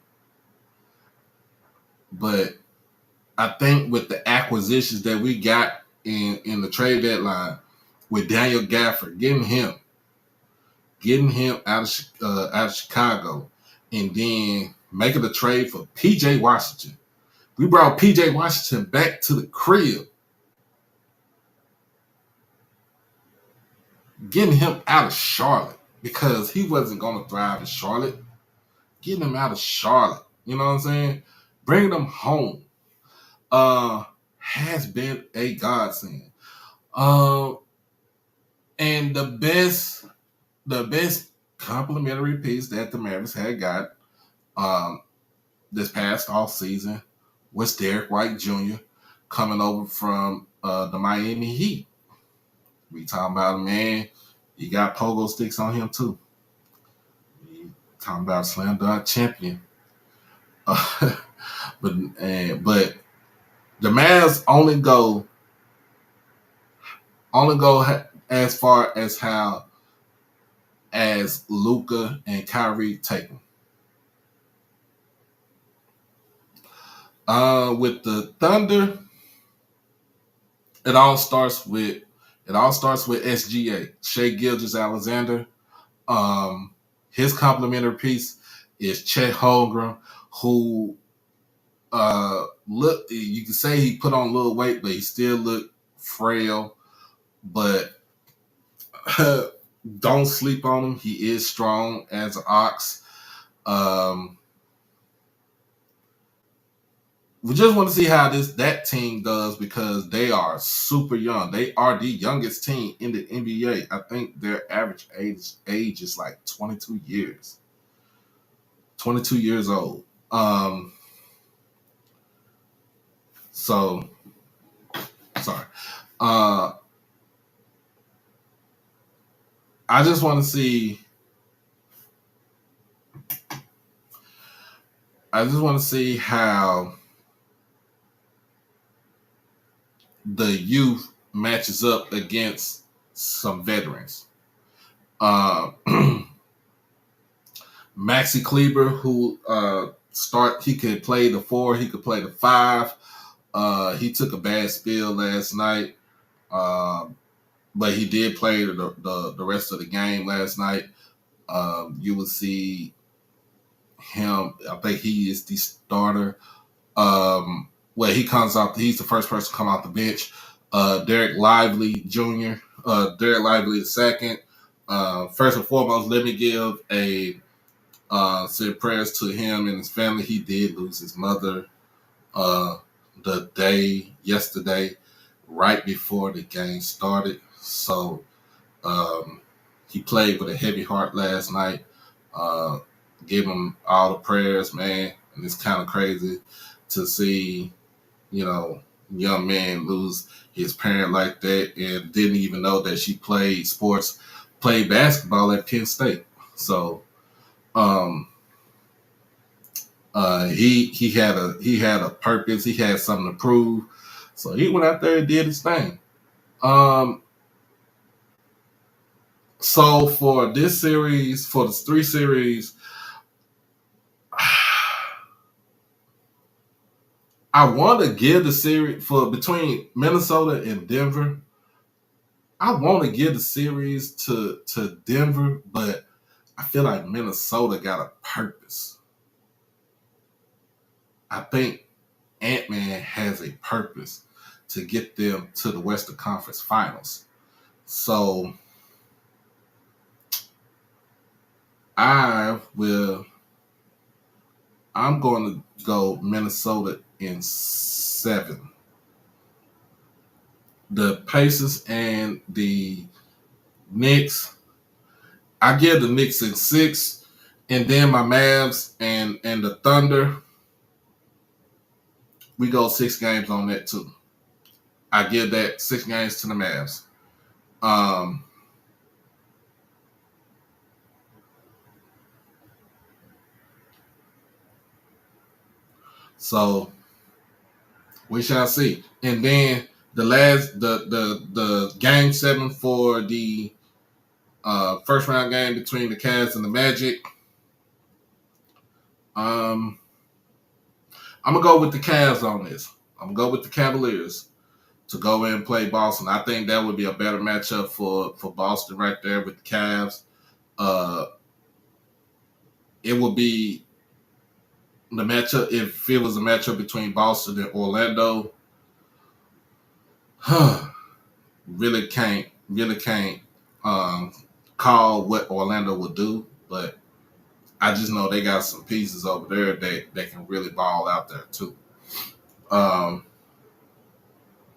Speaker 1: I think with the acquisitions that we got in the trade deadline with Daniel Gafford, getting him out of Chicago, and then making a trade for PJ Washington. We brought PJ Washington back to the crib, getting him out of Charlotte, because he wasn't going to thrive in Charlotte. Getting him out of Charlotte, you know what I'm saying? Bringing him home has been a godsend. And the best complimentary piece that the Mavericks had got this past off season was Derek White Jr. coming over from the Miami Heat. We talking about, man, you got pogo sticks on him too. We talking about slam dunk champion. But The Mavs only go as far as how as Luka and Kyrie take them. With the Thunder, it all starts with SGA, Shea Gilgeous-Alexander. His complimentary piece is Chet Holmgren, who look, you can say he put on a little weight, but he still looked frail. But don't sleep on him. He is strong as an ox. We just want to see how that team does because they are super young. They are the youngest team in the NBA. I think their average age is like 22 years. 22 years old. So sorry. I just want to see. How the youth matches up against some veterans. Maxi Kleber, who he could play the 4, he could play the 5. He took a bad spill last night, but he did play the rest of the game last night. You will see him. I think he is the starter. He comes out. He's the first person to come out the bench. Derek Lively Jr., Derek Lively II. First and foremost, let me give say prayers to him and his family. He did lose his mother the day yesterday, right before the game started. So he played with a heavy heart last night. Give him all the prayers, man. And it's kind of crazy to see, young man lose his parent like that and didn't even know that she played basketball at Penn State. So he had a purpose. He had something to prove. So he went out there and did his thing. So for this series, for the 3 series, I want to give the series between Minnesota and Denver. I want to give the series to Denver, but I feel like Minnesota got a purpose. I think Ant-Man has a purpose to get them to the Western Conference Finals. So I'm going to go Minnesota in 7. The Pacers and the Knicks, I give the Knicks in 6. And then my Mavs and the Thunder, we go 6 games on that too. I give that 6 games to the Mavs. So we shall see. And then the game 7 for the first round game between the Cavs and the Magic. I'm gonna go with the Cavs on this. I'm gonna go with the Cavaliers to go in and play Boston. I think that would be a better matchup for Boston right there with the Cavs. It would be the matchup if it was a matchup between Boston and Orlando. Really can't call what Orlando would do, but I just know they got some pieces over there that can really ball out there too.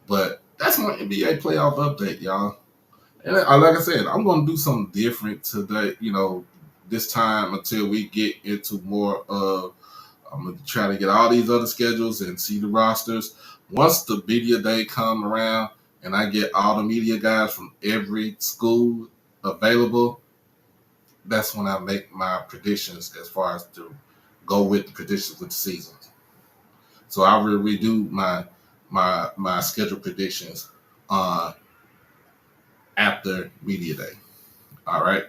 Speaker 1: But that's my NBA playoff update, y'all. And like I said, I'm going to do something different today, this time until we get into more of, I'm going to try to get all these other schedules and see the rosters. Once the media day come around and I get all the media guys from every school available, that's when I make my predictions as far as to go with the predictions with the season. So I will redo my my schedule predictions uh, after media day. All right.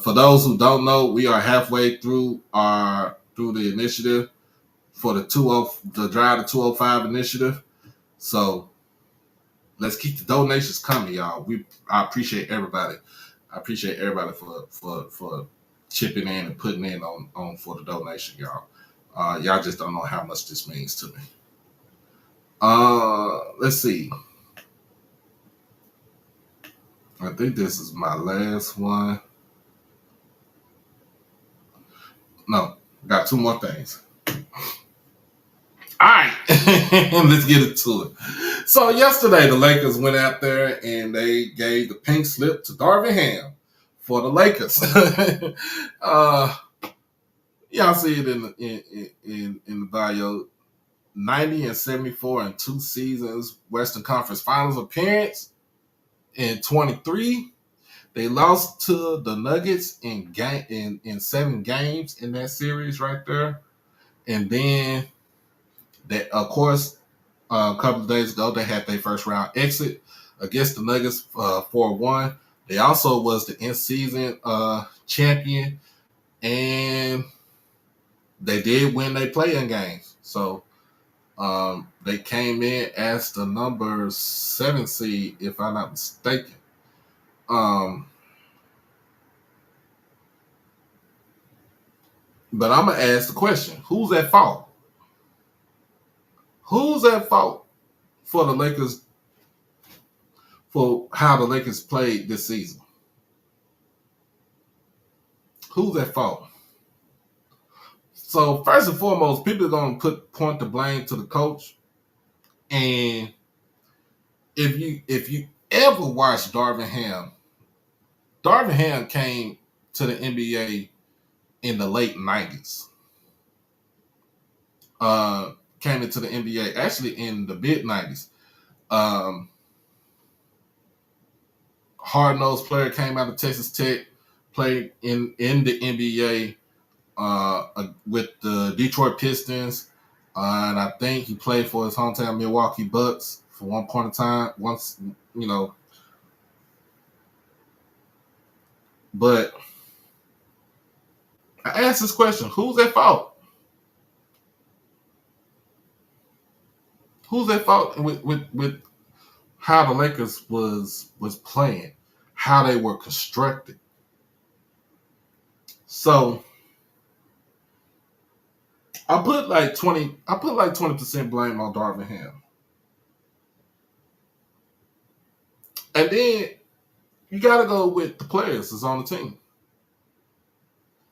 Speaker 1: For those who don't know, we are halfway through the initiative for the Drive to 205 initiative. So let's keep the donations coming, y'all. I appreciate everybody. I appreciate everybody for chipping in and putting in on for the donation, y'all. Y'all just don't know how much this means to me. Let's see. I think this is my last one. No, got two more things. All right, let's get into it. So yesterday, the Lakers went out there and they gave the pink slip to Darvin Ham for the Lakers. Y'all see it in the bio. 90 and 74 in 2 seasons, Western Conference Finals appearance in 23. They lost to the Nuggets in 7 games in that series right there. And then that, of course, a couple of days ago, they had their first round exit against the Nuggets 4-1. They also was the in-season champion, and they did win their play-in games. So they came in as the number 7 seed, if I'm not mistaken. But I'm going to ask the question, who's at fault? Who's at fault for the Lakers, for how the Lakers played this season? Who's at fault? So first and foremost, people are going to point the blame to the coach. And if you ever watch Darvin Ham came to the NBA in the late 90s. Came into the NBA actually in the mid 90s. Hard-nosed player, came out of Texas Tech, played in the NBA with the Detroit Pistons, and I think he played for his hometown Milwaukee Bucks for one point in time. Once, but I asked this question: who's at fault? Who's at fault with how the Lakers was playing, how they were constructed? So I put like 20% blame on Darvin Ham. And then you gotta go with the players that's on the team.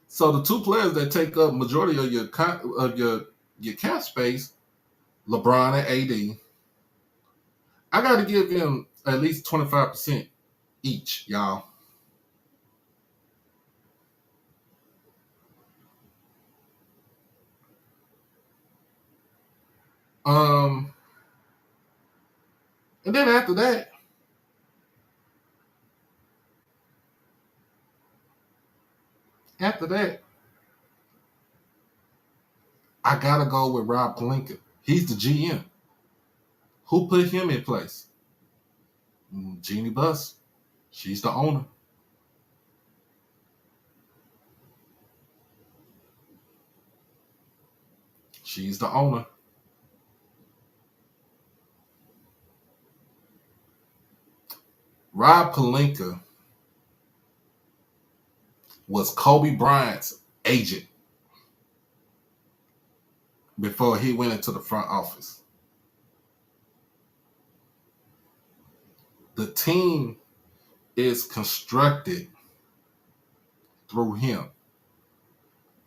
Speaker 1: So the 2 players that take up majority of your cap space, LeBron and AD, I gotta give them at least 25% each, y'all. And then after that, I gotta go with Rob Pelinka. He's the GM. Who put him in place? Jeannie Buss. She's the owner. She's the owner. Rob Pelinka was Kobe Bryant's agent before he went into the front office. The team is constructed through him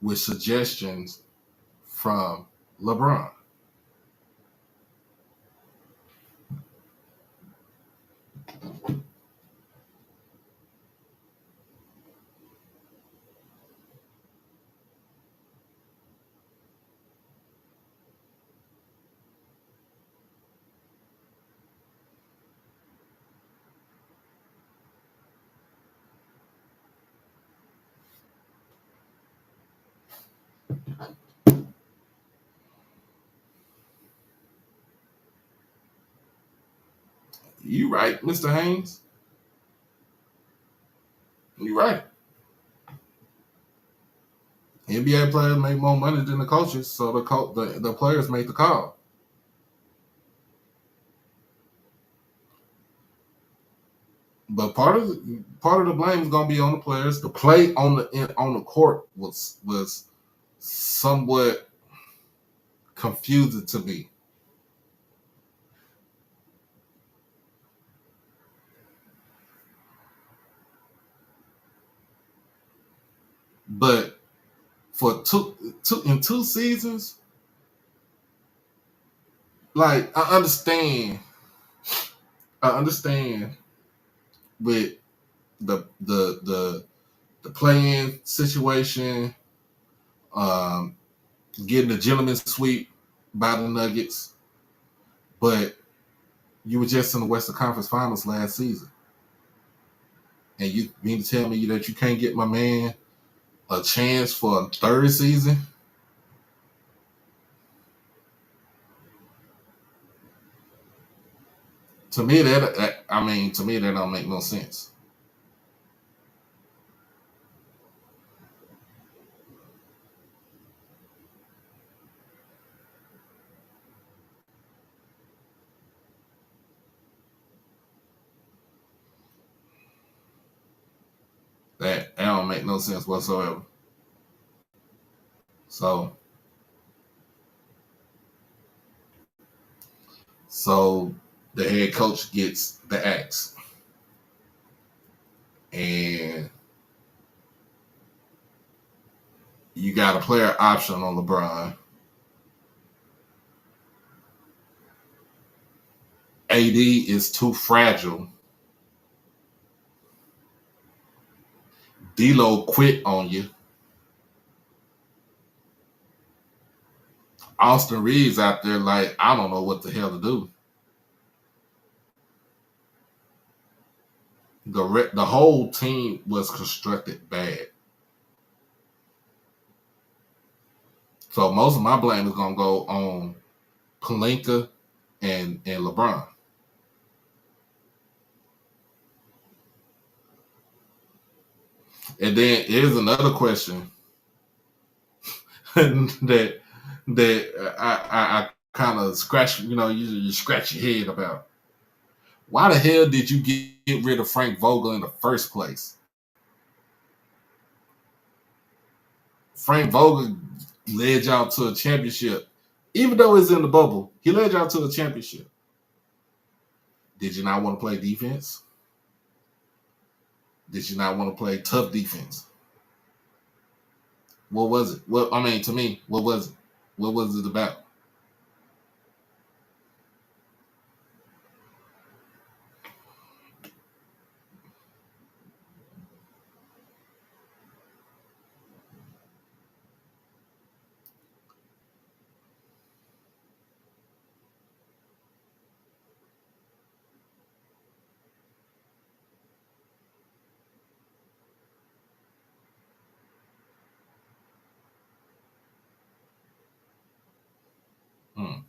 Speaker 1: with suggestions from LeBron. You right, Mr. Haynes. You right. NBA players make more money than the coaches, so the players make the call. But part of the blame is gonna be on the players. The play on the court was somewhat confusing to me. But for two seasons, like I understand with the playing situation, um, getting the gentleman's sweep by the Nuggets, but you were just in the Western Conference Finals last season, and you mean to tell me that you can't get my man a chance for a third season? To me, to me that don't make no sense. That don't make no sense whatsoever. So so the head coach gets the axe, and you got a player option on LeBron. AD is too fragile. D'Lo quit on you. Austin Reeves out there like, I don't know what the hell to do. The whole team was constructed bad. So most of my blame is gonna go on Pelinka and LeBron. And then here's another question that I kind of scratch, you scratch your head about. Why the hell did you get rid of Frank Vogel in the first place? Frank Vogel led y'all to a championship. Even though it's in the bubble, he led y'all to a championship. Did you not want to play defense? Did you not want to play tough defense? What was it? Well, I mean, to me, what was it? What was it about? Hmm.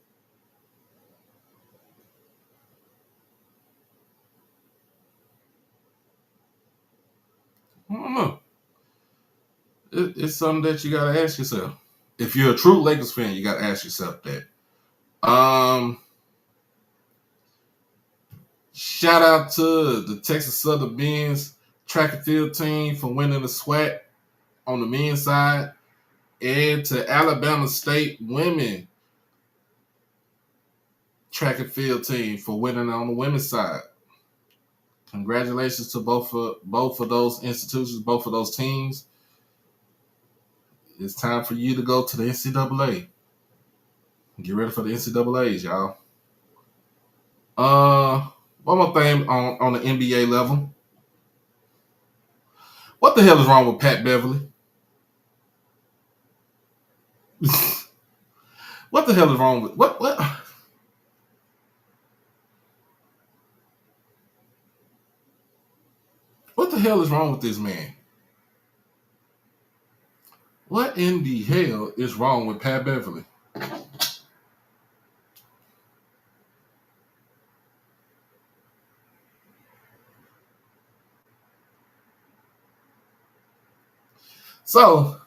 Speaker 1: I don't know. It's something that you got to ask yourself. If you're a true Lakers fan, you got to ask yourself that. Shout out to the Texas Southern men's track and field team for winning the SWAT on the men's side, and to Alabama State women track and field team for winning on the women's side. Congratulations to both of those institutions, both of those teams. It's time for you to go to the NCAA. Get ready for the NCAAs, y'all. One more thing on the NBA level. What the hell is wrong with Pat Beverley? What the hell is wrong with what? What the hell is wrong with this man? What in the hell is wrong with Pat Beverley? So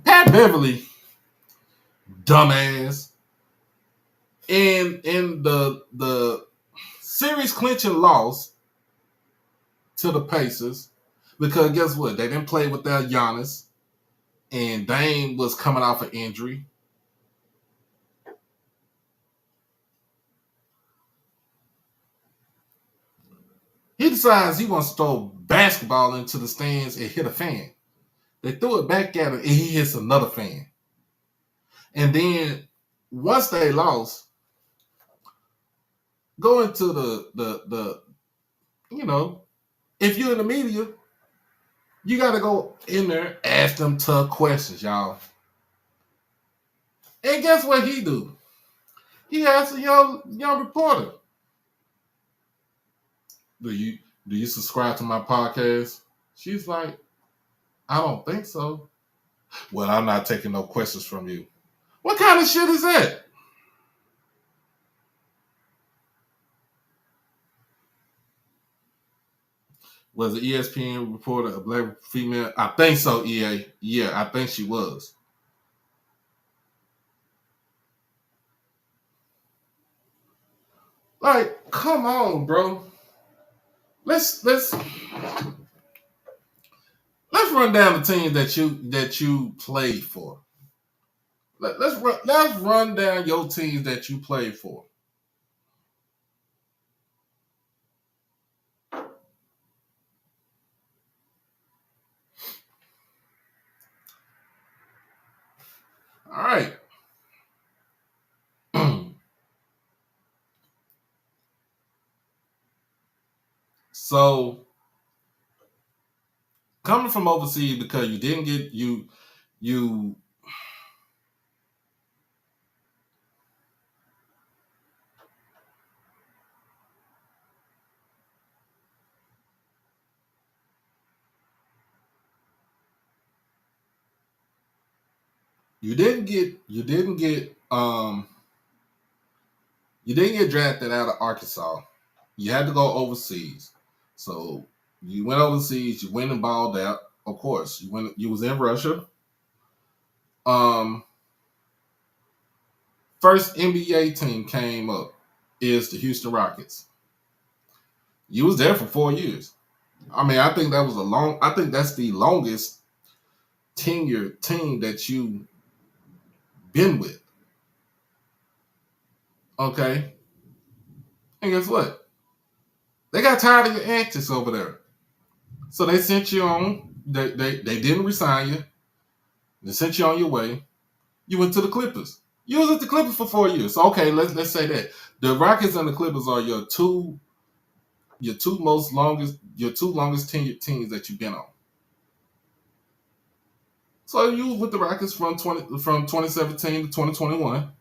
Speaker 1: Pat Beverley, dumbass, in the series clinching loss to the Pacers, because guess what? They didn't play without Giannis, and Dame was coming off an injury. He decides he wants to throw basketball into the stands and hit a fan. They threw it back at him, and he hits another fan. And then once they lost, go into the you know, if you're in the media, you got to go in there, ask them tough questions, y'all. And guess what he do? He asked a young reporter, Do you subscribe to my podcast? She's like, I don't think so. Well, I'm not taking no questions from you. What kind of shit is that? Was the ESPN reporter a black female? I think so, EA. Yeah, I think she was. Like, come on, bro. Let's run down the teams that you played for. Let's run down your teams that you played for. All right. So coming from overseas, because you didn't get you you didn't get drafted out of Arkansas. You had to go overseas. So you went overseas, you went and balled out. Of course, you was in Russia. First NBA team came up is the Houston Rockets. You was there for 4 years. I mean, I think that's the longest tenure team that you been with. Okay. And guess what? They got tired of your antics over there. So they sent you on. They didn't resign you. They sent you on your way. You went to the Clippers. You was at the Clippers for 4 years. So okay, let's say that. The Rockets and the Clippers are your two longest tenured teams that you've been on. So you was with the Rockets from 2017 to 2021.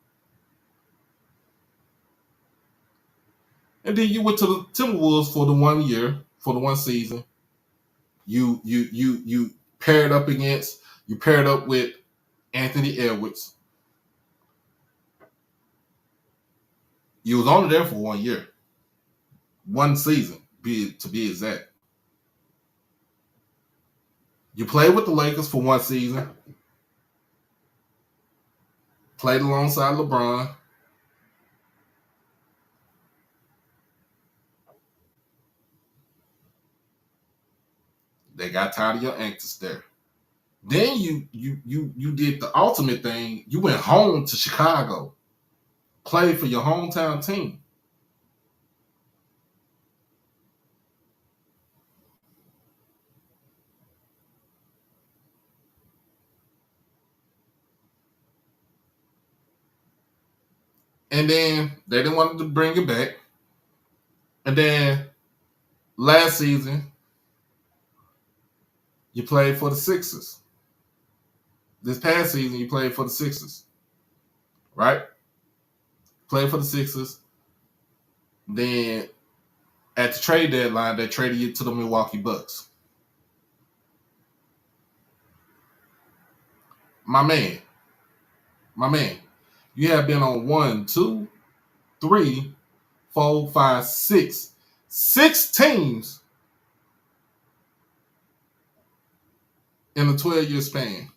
Speaker 1: And then you went to the Timberwolves for the 1 year, for the one season. You paired up with Anthony Edwards. You was only there for 1 year. One season, to be exact. You played with the Lakers for one season. Played alongside LeBron. They got tired of your antics there. Then you did the ultimate thing. You went home to Chicago. Played for your hometown team. And then they didn't want to bring you back. And then last season, you played for the Sixers. This past season, you played for the Sixers. Right? Played for the Sixers. Then at the trade deadline, they traded you to the Milwaukee Bucks. My man, you have been on 1, 2, 3, 4, 5, 6. 6 teams in a 12-year span?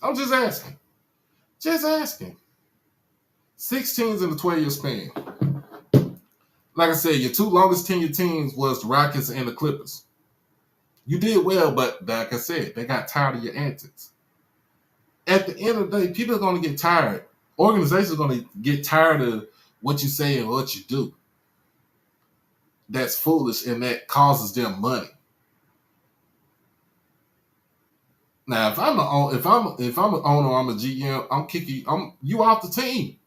Speaker 1: I'm just asking. Just asking. 6 teams in a 12-year span. Like I said, your two longest tenured teams was the Rockets and the Clippers. You did well, but like I said, they got tired of your antics. At the end of the day, people are going to get tired. Organizations are going to get tired of what you say and what you do. That's foolish, and that causes them money. Now, if I'm an owner, I'm a GM, I'm kicking you off the team.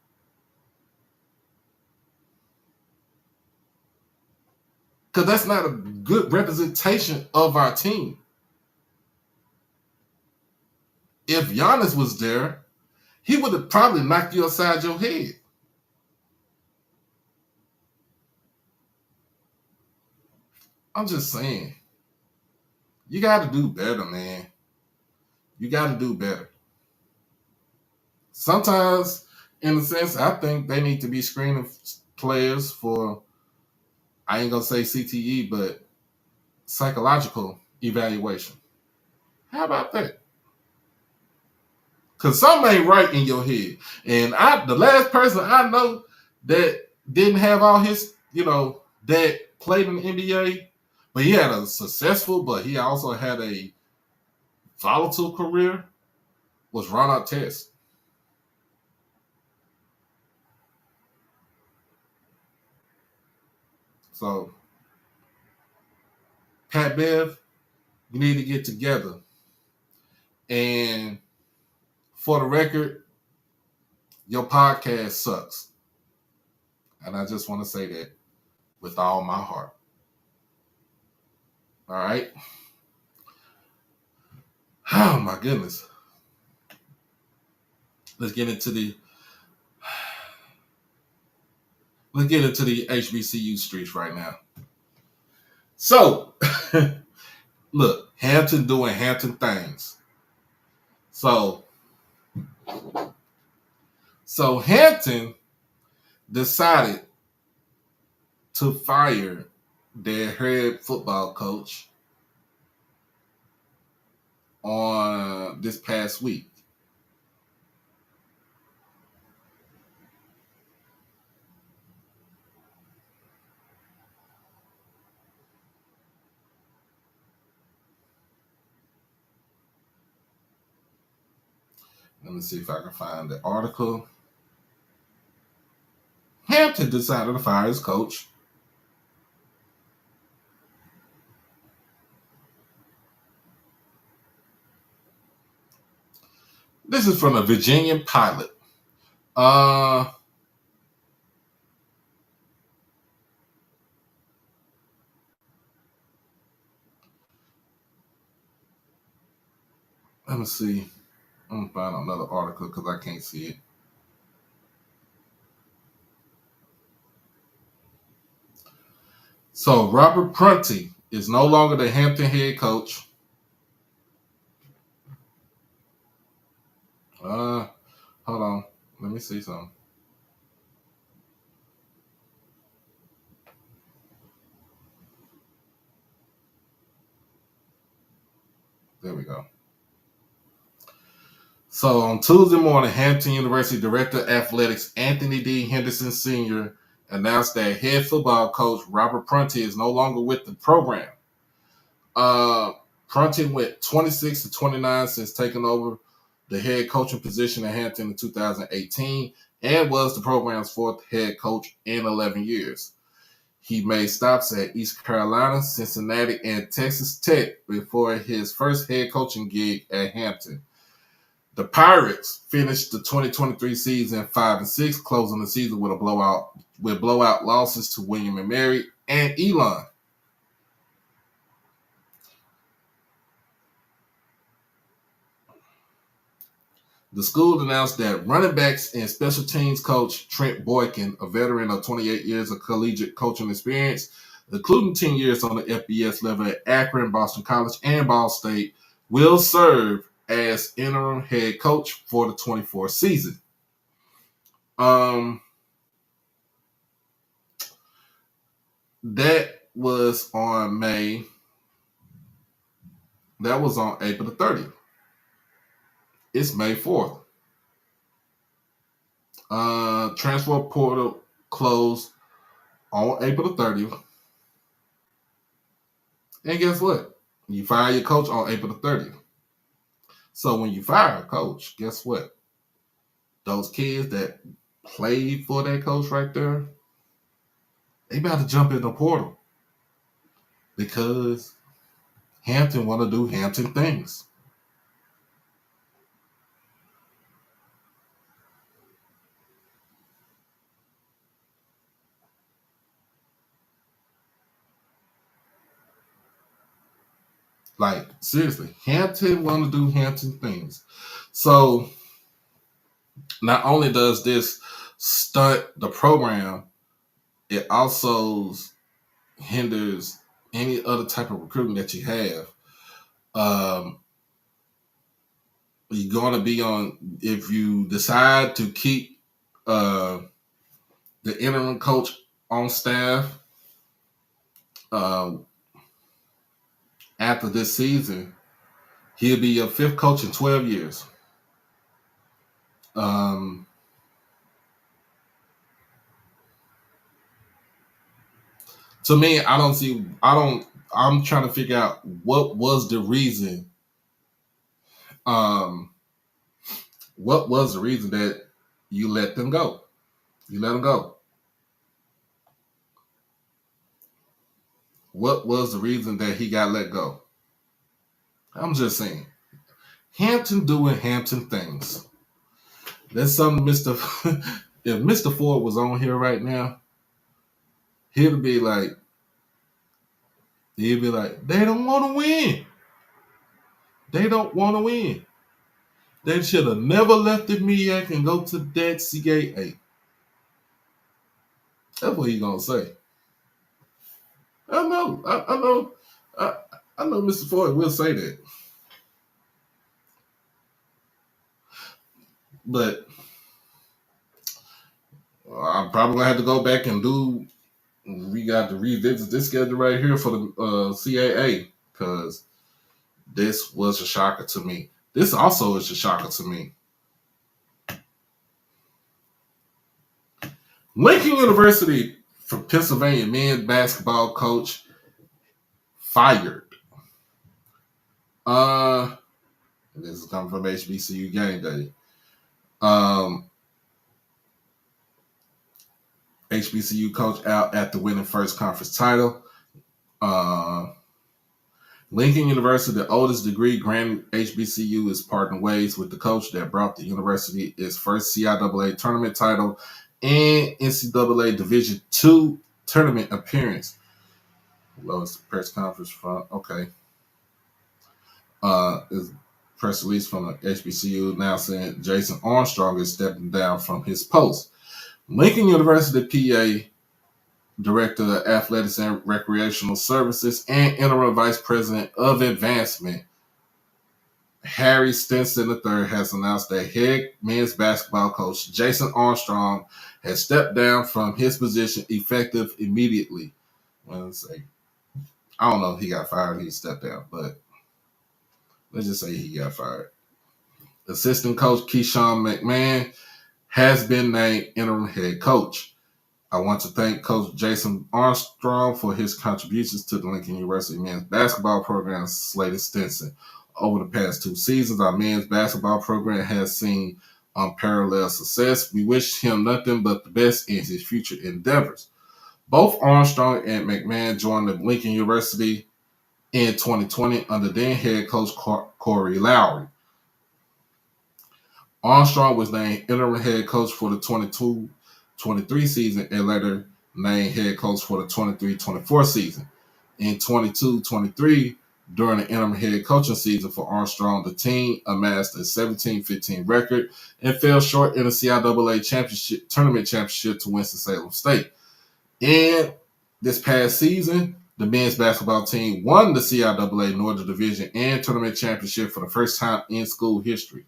Speaker 1: Because that's not a good representation of our team. If Giannis was there, he would have probably knocked you upside your head. I'm just saying. You got to do better, man. You got to do better. Sometimes, in a sense, I think they need to be screening players for, I ain't going to say CTE, but psychological evaluation. How about that? Because something ain't right in your head. And the last person I know that didn't have all his, that played in the NBA, but he had a successful, but he also had a volatile career, was Ron Artest. So, Pat Bev, you need to get together. And for the record, your podcast sucks. And I just want to say that with all my heart. All right? Oh, my goodness. Let's get into the HBCU streets right now. So, look, Hampton doing Hampton things. So Hampton decided to fire their head football coach on this past week. Let me see if I can find the article. Hampton decided to fire his coach. This is from a Virginian Pilot. Let me see. I'm going to find another article because I can't see it. So Robert Prunty is no longer the Hampton head coach. Hold on. Let me see something. There we go. So on Tuesday morning, Hampton University Director of Athletics Anthony D. Henderson Sr. announced that head football coach Robert Prunty is no longer with the program. Prunty went 26-29 since taking over the head coaching position at Hampton in 2018 and was the program's fourth head coach in 11 years. He made stops at East Carolina, Cincinnati, and Texas Tech before his first head coaching gig at Hampton. The Pirates finished the 2023 season 5-6, closing the season with blowout losses to William and Mary and Elon. The school announced that running backs and special teams coach Trent Boykin, a veteran of 28 years of collegiate coaching experience, including 10 years on the FBS level at Akron, Boston College, and Ball State, will serve as interim head coach for the 24 season. That was on May. That was on April the 30th. It's May 4th. Transfer portal closed on April the 30th. And guess what? You fire your coach on April the 30th. So when you fire a coach, guess what? Those kids that played for that coach right there, they about to jump in the portal because Hampton want to do Hampton things. Like, seriously, Hampton want to do Hampton things. So not only does this stunt the program, it also hinders any other type of recruiting that you have. You're going to be on, if you decide to keep the interim coach on staff after this season, he'll be your fifth coach in 12 years. To me, I'm trying to figure out what was the reason. What was the reason that you let them go? You let them go. What was the reason that he got let go? I'm just saying. Hampton doing Hampton things. That's something Mr. If Mr. Ford was on here right now, he'd be like, they don't want to win. They don't want to win. They should have never left the MEAC and go to that CAA. That's what he's gonna say. I know. I know Mr. Ford will say that. But I'm probably gonna have to go back and do. We got to revisit this schedule right here for the CAA because this was a shocker to me. This also is a shocker to me. Lincoln University from Pennsylvania men's basketball coach fired. This is coming from HBCU game day. HBCU coach out after winning first conference title. Lincoln University, the oldest degree granted HBCU, is parting ways with the coach that brought the university its first CIAA tournament title and NCAA Division II tournament appearance. Lowest press conference from, okay. Is press release from the HBCU now saying Jason Armstrong is stepping down from his post. Lincoln University PA Director of Athletics and Recreational Services and Interim Vice President of Advancement, Harry Stinson III, has announced that head men's basketball coach Jason Armstrong has stepped down from his position effective immediately. Well, I don't know if he got fired or he stepped down, but let's just say he got fired. Assistant coach Keyshawn McMahon has been named interim head coach. I want to thank Coach Jason Armstrong for his contributions to the Lincoln University men's basketball program, slated Stinson. Over the past 2 seasons, our men's basketball program has seen unparalleled success. We wish him nothing but the best in his future endeavors. Both Armstrong and McMahon joined the Lincoln University in 2020 under then head coach Corey Lowry. Armstrong was named interim head coach for the 22-23 season and later named head coach for the 23-24 season. In 22-23, during the interim head coaching season for Armstrong, the team amassed a 17-15 record and fell short in the CIAA tournament championship to Winston-Salem State. And this past season, the men's basketball team won the CIAA Northern Division and tournament championship for the first time in school history.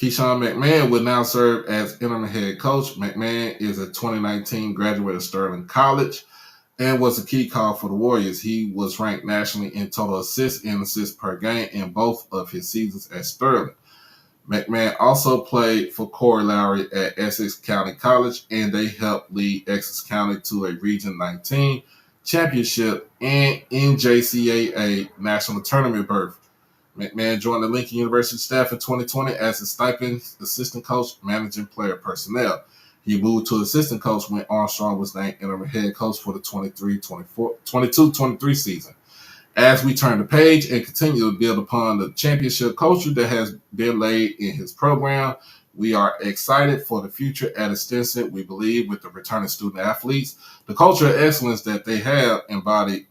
Speaker 1: Keyshawn McMahon will now serve as interim head coach. McMahon is a 2019 graduate of Sterling College and was a key call for the Warriors. He was ranked nationally in total assists and assists per game in both of his seasons at Sterling. McMahon also played for Corey Lowry at Essex County College, and they helped lead Essex County to a Region 19 championship and NJCAA national tournament berth. McMahon joined the Lincoln University staff in 2020 as a stipend assistant coach managing player personnel. He moved to assistant coach when Armstrong was named interim head coach for the 22-23 season. As we turn the page and continue to build upon the championship culture that has been laid in his program, we are excited for the future at Stinson. We believe with the returning student athletes, the culture of excellence that they have embodied,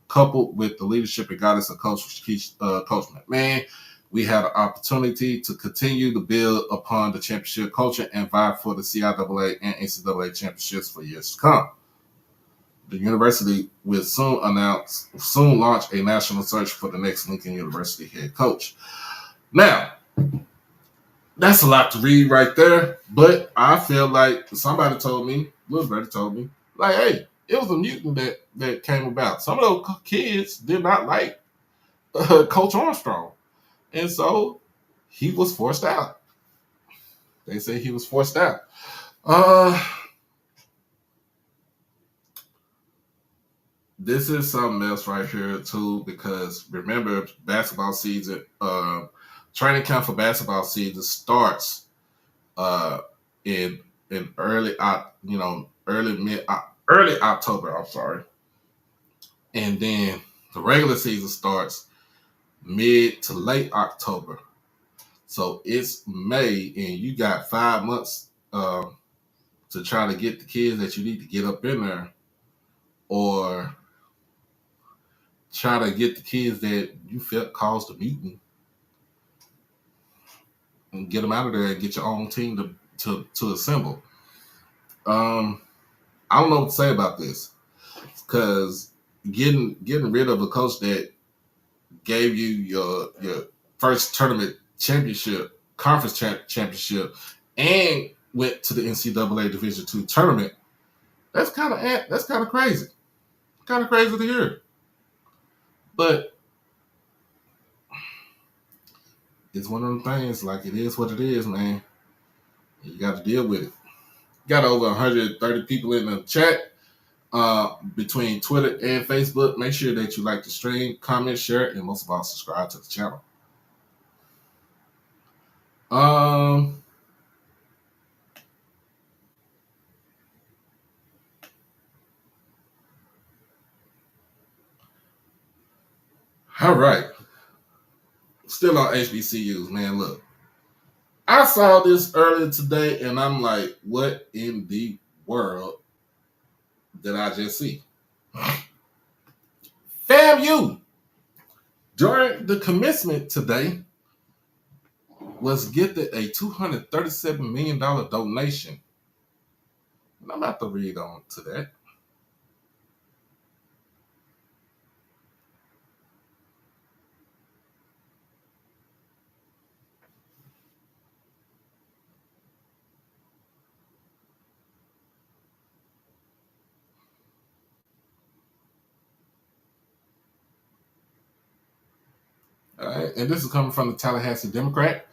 Speaker 1: coupled with the leadership and guidance of Coach McMahon, we have an opportunity to continue to build upon the championship culture and vie for the CIAA and NCAA championships for years to come. The university will soon launch a national search for the next Lincoln University head coach. Now, that's a lot to read right there, but I feel like somebody told me, Little Brother told me, like, hey, it was a mutant that came about. Some of those kids did not like Coach Armstrong, and so he was forced out. They say he was forced out. This is something else right here too, because remember, basketball season, training camp for basketball season starts in early October. I'm sorry, and then the regular season starts mid to late October. So it's May, and you got 5 months to try to get the kids that you need to get up in there, or try to get the kids that you felt caused the mutant and get them out of there and get your own team to assemble. I don't know what to say about this, because getting rid of a coach that gave you your first tournament championship, conference championship, and went to the NCAA Division II tournament, that's kind of crazy. Kind of crazy to hear. But it's one of them things, like, it is what it is, man. You got to deal with it. Got over 130 people in the chat between Twitter and Facebook. Make sure that you like the stream, comment, share, and most of all, subscribe to the channel. All right. Still on HBCUs, man. Look, I saw this earlier today, and I'm like, what in the world did I just see? FAMU, during the commencement today, was gifted a $237 million donation. And I'm about to read on to that. All right, and this is coming from the Tallahassee Democrat.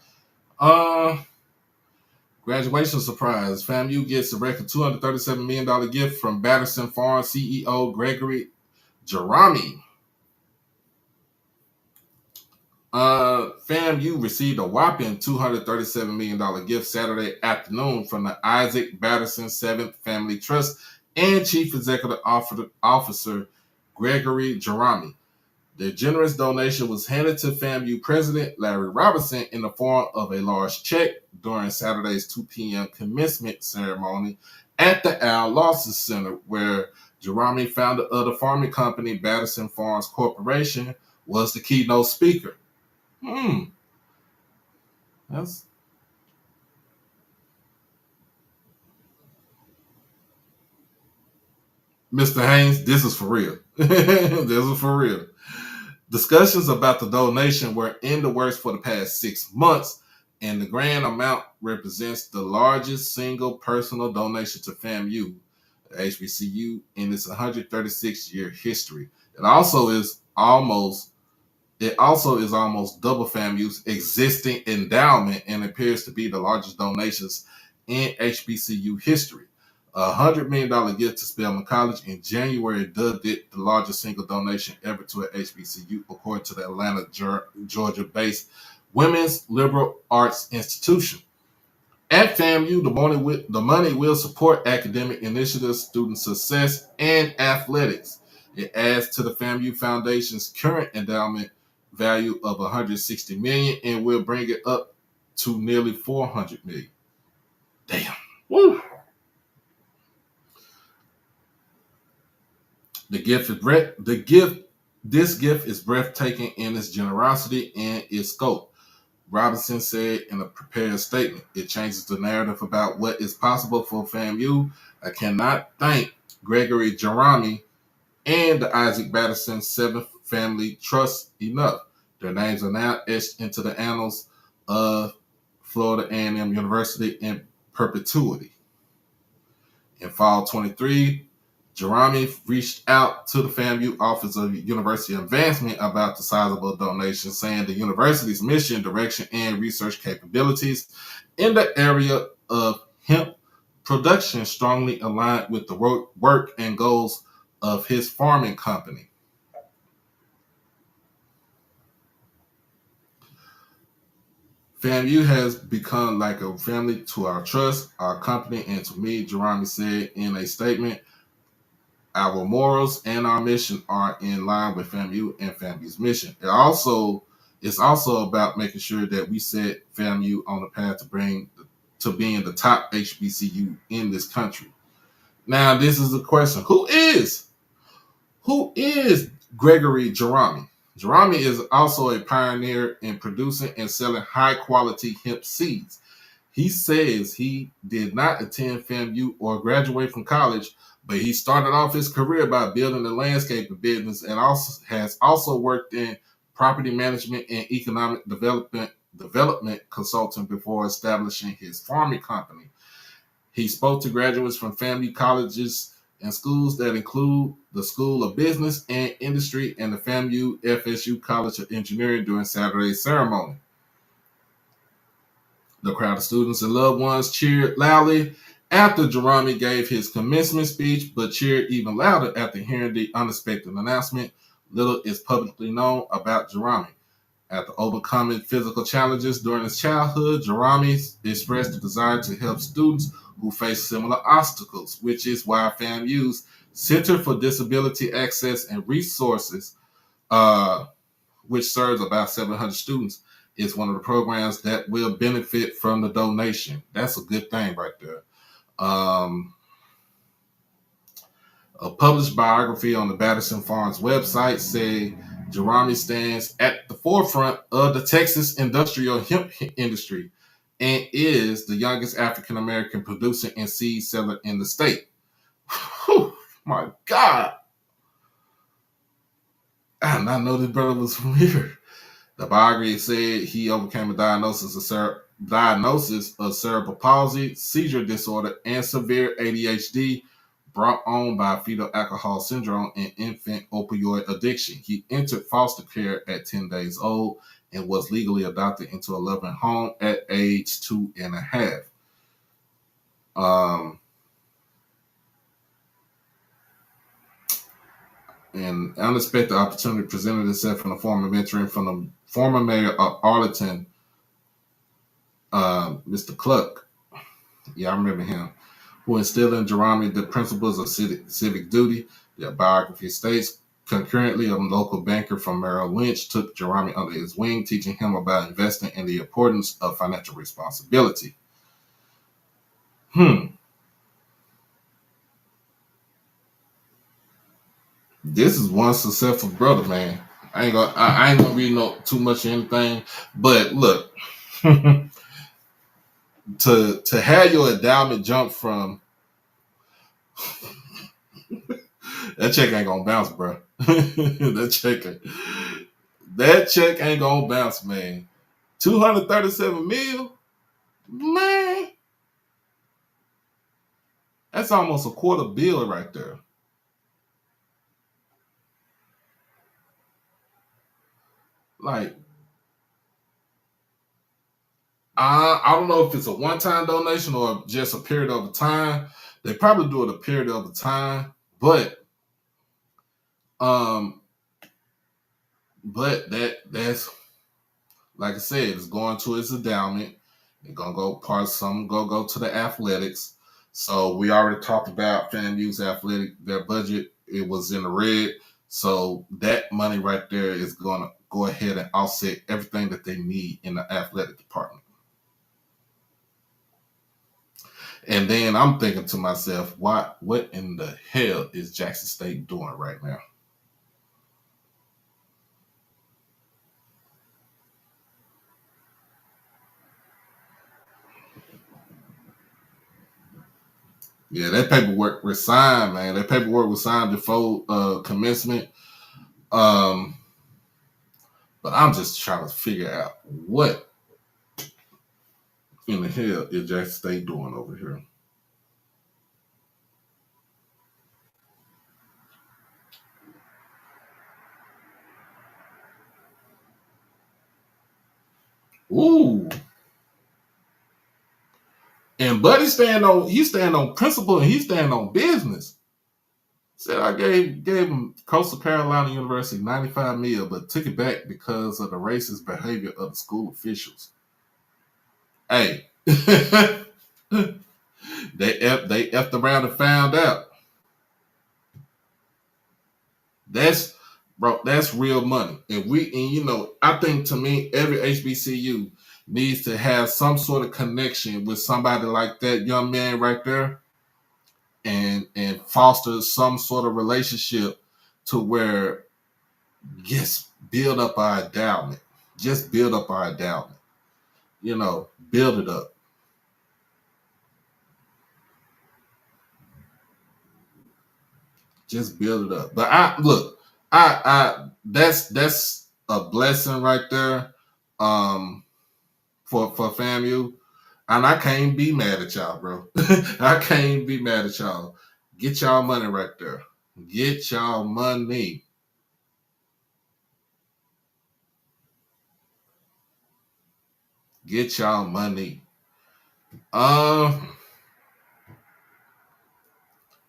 Speaker 1: Graduation surprise. FAMU gets a record $237 million gift from Batterson Farm CEO Gregory Jerami. FAMU received a whopping $237 million gift Saturday afternoon from the Isaac Batterson 7th Family Trust and Chief Executive Officer Gregory Jerami. The generous donation was handed to FAMU President Larry Robinson in the form of a large check during Saturday's 2 p.m. commencement ceremony at the Al Lawson Center, where Jerami, founder of the farming company Batterson Farms Corporation, was the keynote speaker. That's Mr. Haynes, this is for real. This is for real. Discussions about the donation were in the works for the past 6 months. and the grand amount represents the largest single personal donation to FAMU, the HBCU, in its 136-year history. It also is almost double FAMU's existing endowment and appears to be the largest donations in HBCU history. $100 million gift to Spelman College in January dubbed it the largest single donation ever to an HBCU, according to the Atlanta, Georgia-based Women's Liberal Arts Institution. At FAMU, the money will support academic initiatives, student success, and athletics. It adds to the FAMU Foundation's current endowment value of $160 million and will bring it up to nearly $400 million. Damn. Woo. This gift is breathtaking in its generosity and its scope. Robinson said in a prepared statement, it changes the narrative about what is possible for FAMU. I cannot thank Gregory Jerami and the Isaac Batterson Seventh Family Trust enough. Their names are now etched into the annals of Florida A&M University in perpetuity. In fall 23, Jerami reached out to the FAMU Office of University Advancement about the sizable donation, saying the university's mission, direction, and research capabilities in the area of hemp production strongly aligned with the work and goals of his farming company. FAMU has become like a family to our trust, our company, and to me, Jerami said in a statement. Our morals and our mission are in line with FAMU and FAMU's mission. It's also about making sure that we set FAMU on the path to being the top HBCU in this country. Now, this is the question: Who is Gregory Jerami? Jerami is also a pioneer in producing and selling high quality hemp seeds. He says he did not attend FAMU or graduate from college, but he started off his career by building the landscaping business and has also worked in property management and economic development consulting before establishing his farming company. He spoke to graduates from FAMU colleges and schools that include the School of Business and Industry and the FAMU FSU College of Engineering during Saturday's ceremony. The crowd of students and loved ones cheered loudly after Jerami gave his commencement speech, but cheered even louder after hearing the unexpected announcement. Little is publicly known about Jerami. After overcoming physical challenges during his childhood, Jerami expressed the desire to help students who face similar obstacles, which is why FAMU's Center for Disability Access and Resources, which serves about 700 students, is one of the programs that will benefit from the donation. That's a good thing right there. A published biography on the Batterson Farms website said Jerami stands at the forefront of the Texas industrial hemp industry and is the youngest African American producer and seed seller in the state. Whew, my God. I did not know this brother was from here. The biography said he overcame a diagnosis of cerebral palsy, seizure disorder, and severe ADHD brought on by fetal alcohol syndrome and infant opioid addiction. He entered foster care at 10 days old and was legally adopted into a loving home at age 2.5. An unexpected opportunity presented itself in the form of mentoring from the former mayor of Arlington, Mr. Cluck. Yeah, I remember him. Who instilled in Jerami the principles of civic duty. The biography states, concurrently, a local banker from Merrill Lynch took Jerami under his wing, teaching him about investing and the importance of financial responsibility. This is one successful brother, man. I ain't gonna read too much of anything, but look, to have your endowment jump from that check ain't gonna bounce, bro. that check ain't gonna bounce, man. $237 million, man. That's almost $250 million right there. Like, I don't know if it's a one-time donation or just a period of time. They probably do it a period of time, but um, that's like I said, it's going to its endowment. It's gonna some gonna go to the athletics. So we already talked about FAMU's athletic, their budget, it was in the red. So that money right there is gonna go ahead and offset everything that they need in the athletic department. And then I'm thinking to myself, what in the hell is Jackson State doing right now? Yeah, that paperwork was signed, man. That paperwork was signed before commencement. Um, but I'm just trying to figure out what in the hell is Jackson State doing over here. Ooh. And Buddy stand on principle and he stand on business. Said I gave him Coastal Carolina University $95 million, but took it back because of the racist behavior of the school officials. Hey, they effed around and found out. That's real money. I think to me, every HBCU needs to have some sort of connection with somebody like that young man right there, and foster some sort of relationship to where, yes, build up our endowment. Just build up our endowment. Build it up. Just build it up. But I that's a blessing right there. For FAMU. And I can't be mad at y'all, bro. I can't be mad at y'all. Get y'all money right there. Get y'all money. Get y'all money. And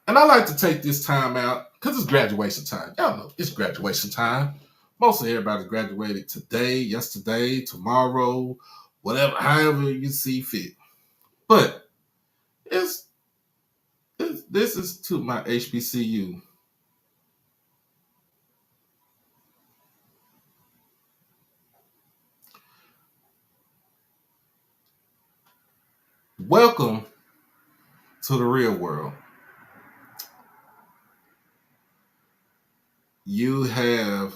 Speaker 1: I like to take this time out because it's graduation time. Y'all know it's graduation time. Most of everybody graduated today, yesterday, tomorrow, whatever, however you see fit. But this is to my HBCU. Welcome to the real world. You have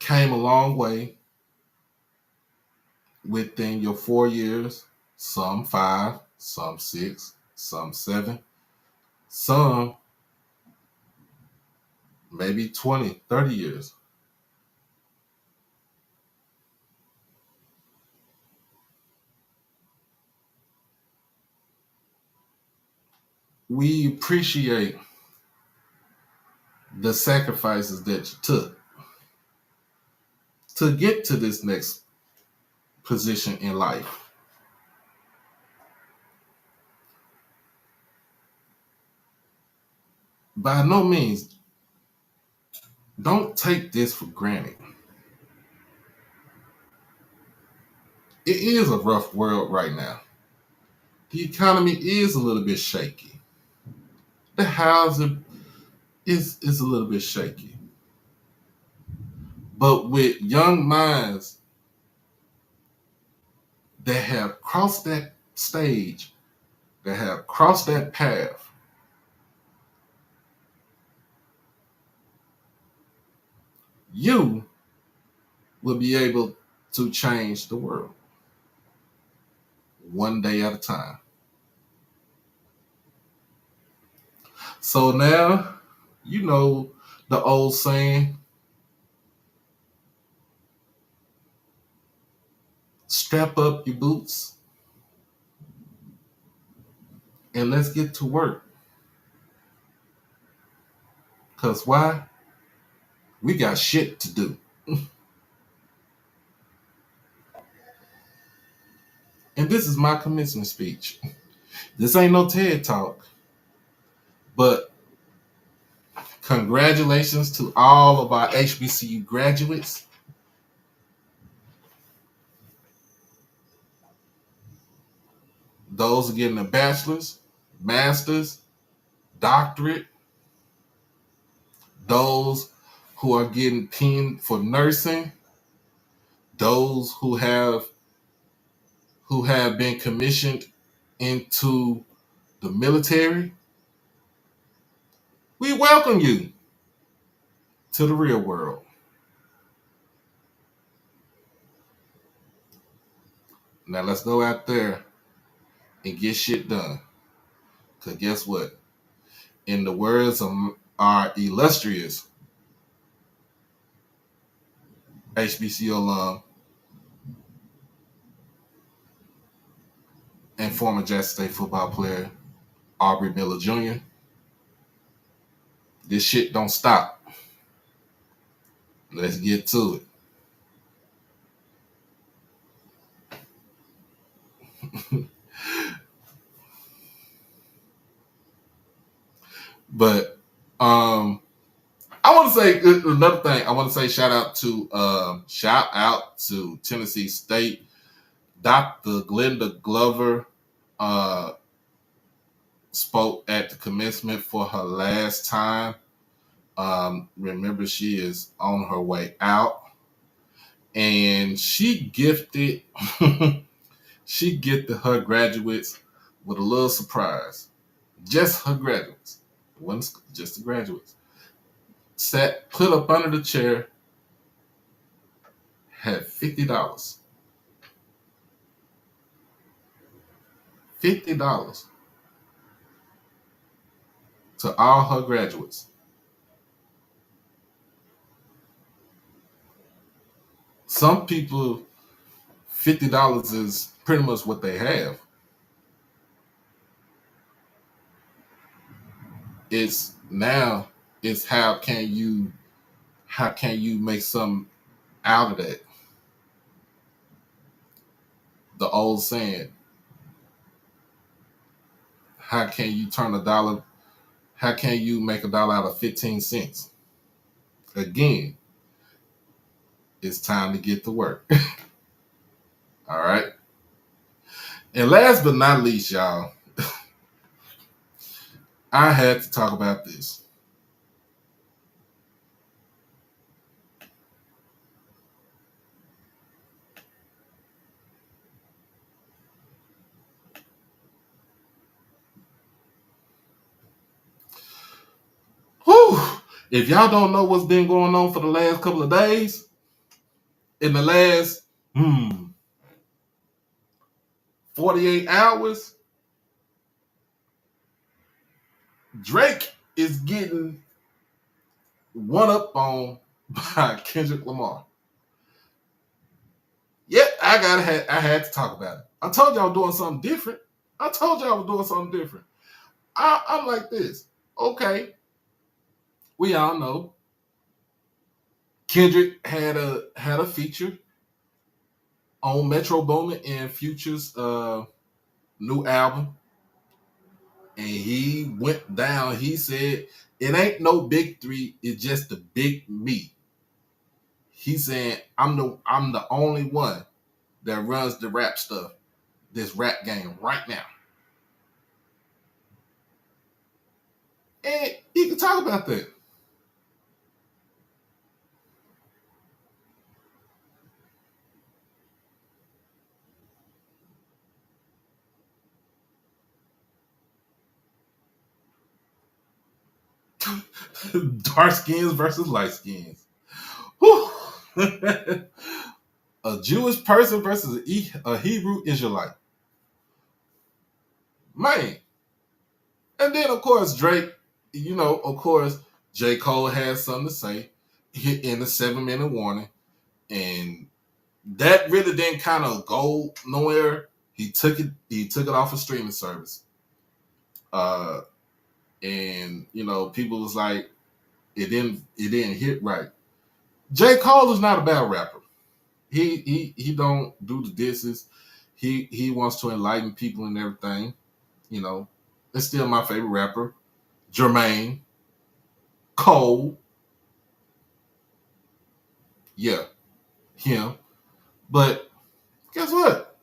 Speaker 1: came a long way within your 4 years, some 5, some 6, some 7, some maybe 20, 30 years. We appreciate the sacrifices that you took to get to this next position in life. By no means, don't take this for granted. It is a rough world right now. The economy is a little bit shaky. The housing is a little bit shaky. But with young minds that have crossed that stage, that have crossed that path, you will be able to change the world one day at a time. So now, you know the old saying, strap up your boots, and let's get to work. Because why? We got shit to do. And this is my commencement speech. This ain't no TED Talk, but congratulations to all of our HBCU graduates. Those are getting a bachelor's, master's, doctorate. Those who are getting pinned for nursing. Those who have been commissioned into the military. We welcome you to the real world. Now let's go out there and get shit done. Because guess what? In the words of our illustrious HBCU alum and former Jackson State football player, Aubrey Miller Jr., this shit don't stop. Let's get to it. But I want to say another thing. I want to say shout out to Tennessee State. Dr. Glenda Glover spoke at the commencement for her last time. Remember, she is on her way out, and she gifted her graduates with a little surprise. Just her graduates, it wasn't just the graduates. Put up under the chair, had $50. $50 to all her graduates. Some people, $50 is pretty much what they have. It's how can you make something out of that? The old saying, how can you make $1 out of 15 cents? Again, it's time to get to work. All right. And last but not least, y'all, I had to talk about this. Whew. If y'all don't know what's been going on for the last couple of days, in the last 48 hours, Drake is getting one up on by Kendrick Lamar. Yep, I had to talk about it. I told y'all I was doing something different. I'm like this. Okay. We all know Kendrick had a feature on Metro Boomin and Future's new album. And he went down. He said, it ain't no big three, it's just the big me. He said, I'm the only one that runs the rap stuff, this rap game right now. And he can talk about that. Dark skins versus light skins. A Jewish person versus a Hebrew Israelite. Man. And then, of course, Drake, of course, J. Cole had something to say in the 7-minute warning. And that really didn't kind of go nowhere. He took it off a streaming service. And people was like, it didn't hit right. J. Cole is not a bad rapper. He don't do the disses. He wants to enlighten people and everything. It's still my favorite rapper. Jermaine Cole. Yeah, him. But guess what?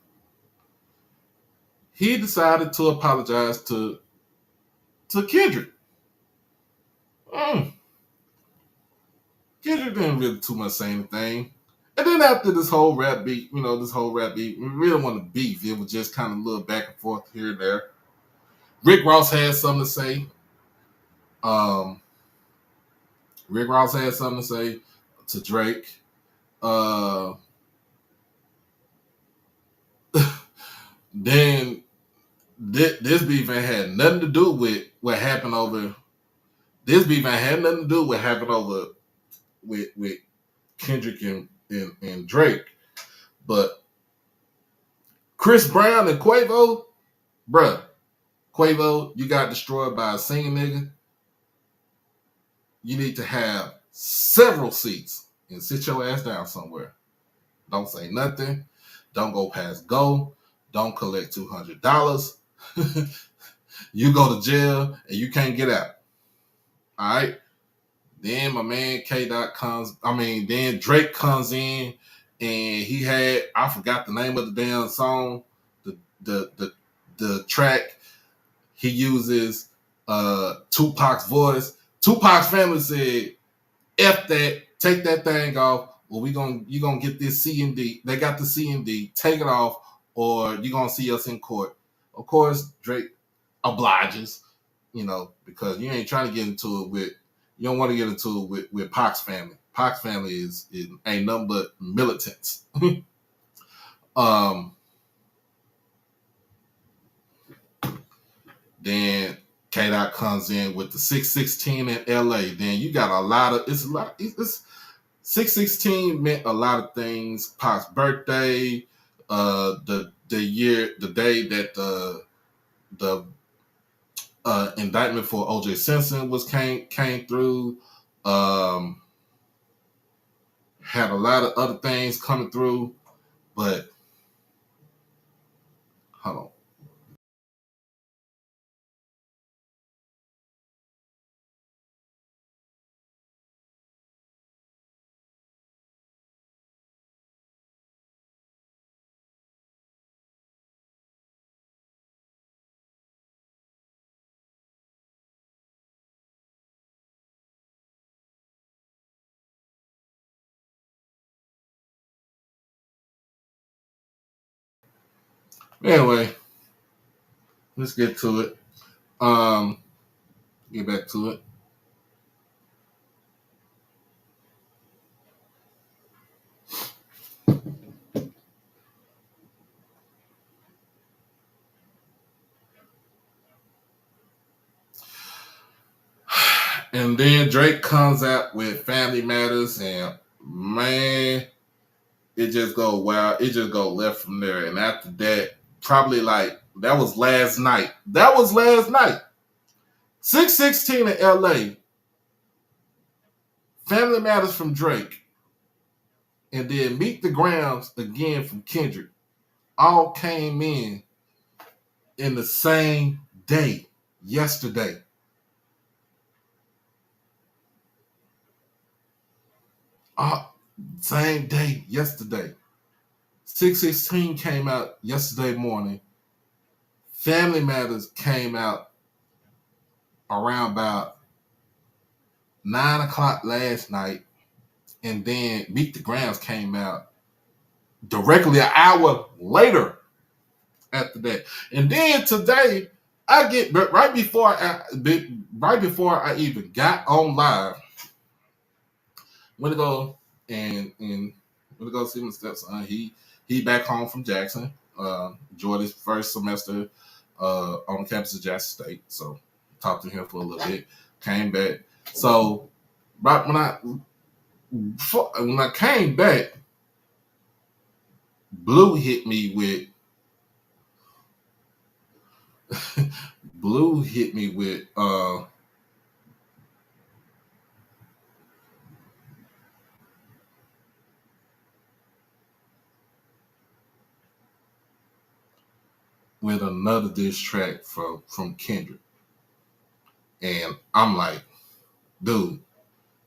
Speaker 1: He decided to apologize to Kendrick. Kendrick didn't really too much say anything. And then after this whole rap beat, we really want to beef. It was just kind of a little back and forth here and there. Rick Ross had something to say. Rick Ross had something to say to Drake. Then this beef ain't had nothing to do with what happened over. This beef ain't had nothing to do with what happened over with Kendrick and Drake. But Chris Brown and Quavo, bruh, Quavo, you got destroyed by a singing nigga. You need to have several seats and sit your ass down somewhere. Don't say nothing. Don't go past go. Don't collect $200. You go to jail and you can't get out. All right. Then my man then Drake comes in and he had, I forgot the name of the damn song, the track. He uses Tupac's voice. Tupac's family said, F that, take that thing off, or you gonna get this C and D. They got the C and D, take it off, or you're gonna see us in court. Of course, Drake obliges, because you ain't trying to get into it with, you don't want to get into it with Pac's family. Pac's family is ain't nothing but militants. Then K-Dot comes in with the 616 in LA. Then you got it's 616 meant a lot of things. Pac's birthday, the day that the indictment for O.J. Simpson came through. Had a lot of other things coming through, but hold on. Anyway, let's get to it. Get back to it. And then Drake comes out with Family Matters, and man, it just go wild. It just go left from there. And after that, probably like that was last night. 616 in LA. Family Matters from Drake. And then Meet the Grams again from Kendrick. All came in the same day, yesterday. Same day, yesterday. 616 came out yesterday morning. Family Matters came out around about 9 o'clock last night. And then Meet the Grams came out directly an hour later after that. And then today, right before I even got on live, went to go and went to go see my stepson. He back home from Jackson. Enjoyed his first semester on the campus of Jackson State. So talked to him for a little bit. Came back. So right when I came back, Blue hit me Blue hit me with another diss track from Kendrick. And I'm like, dude,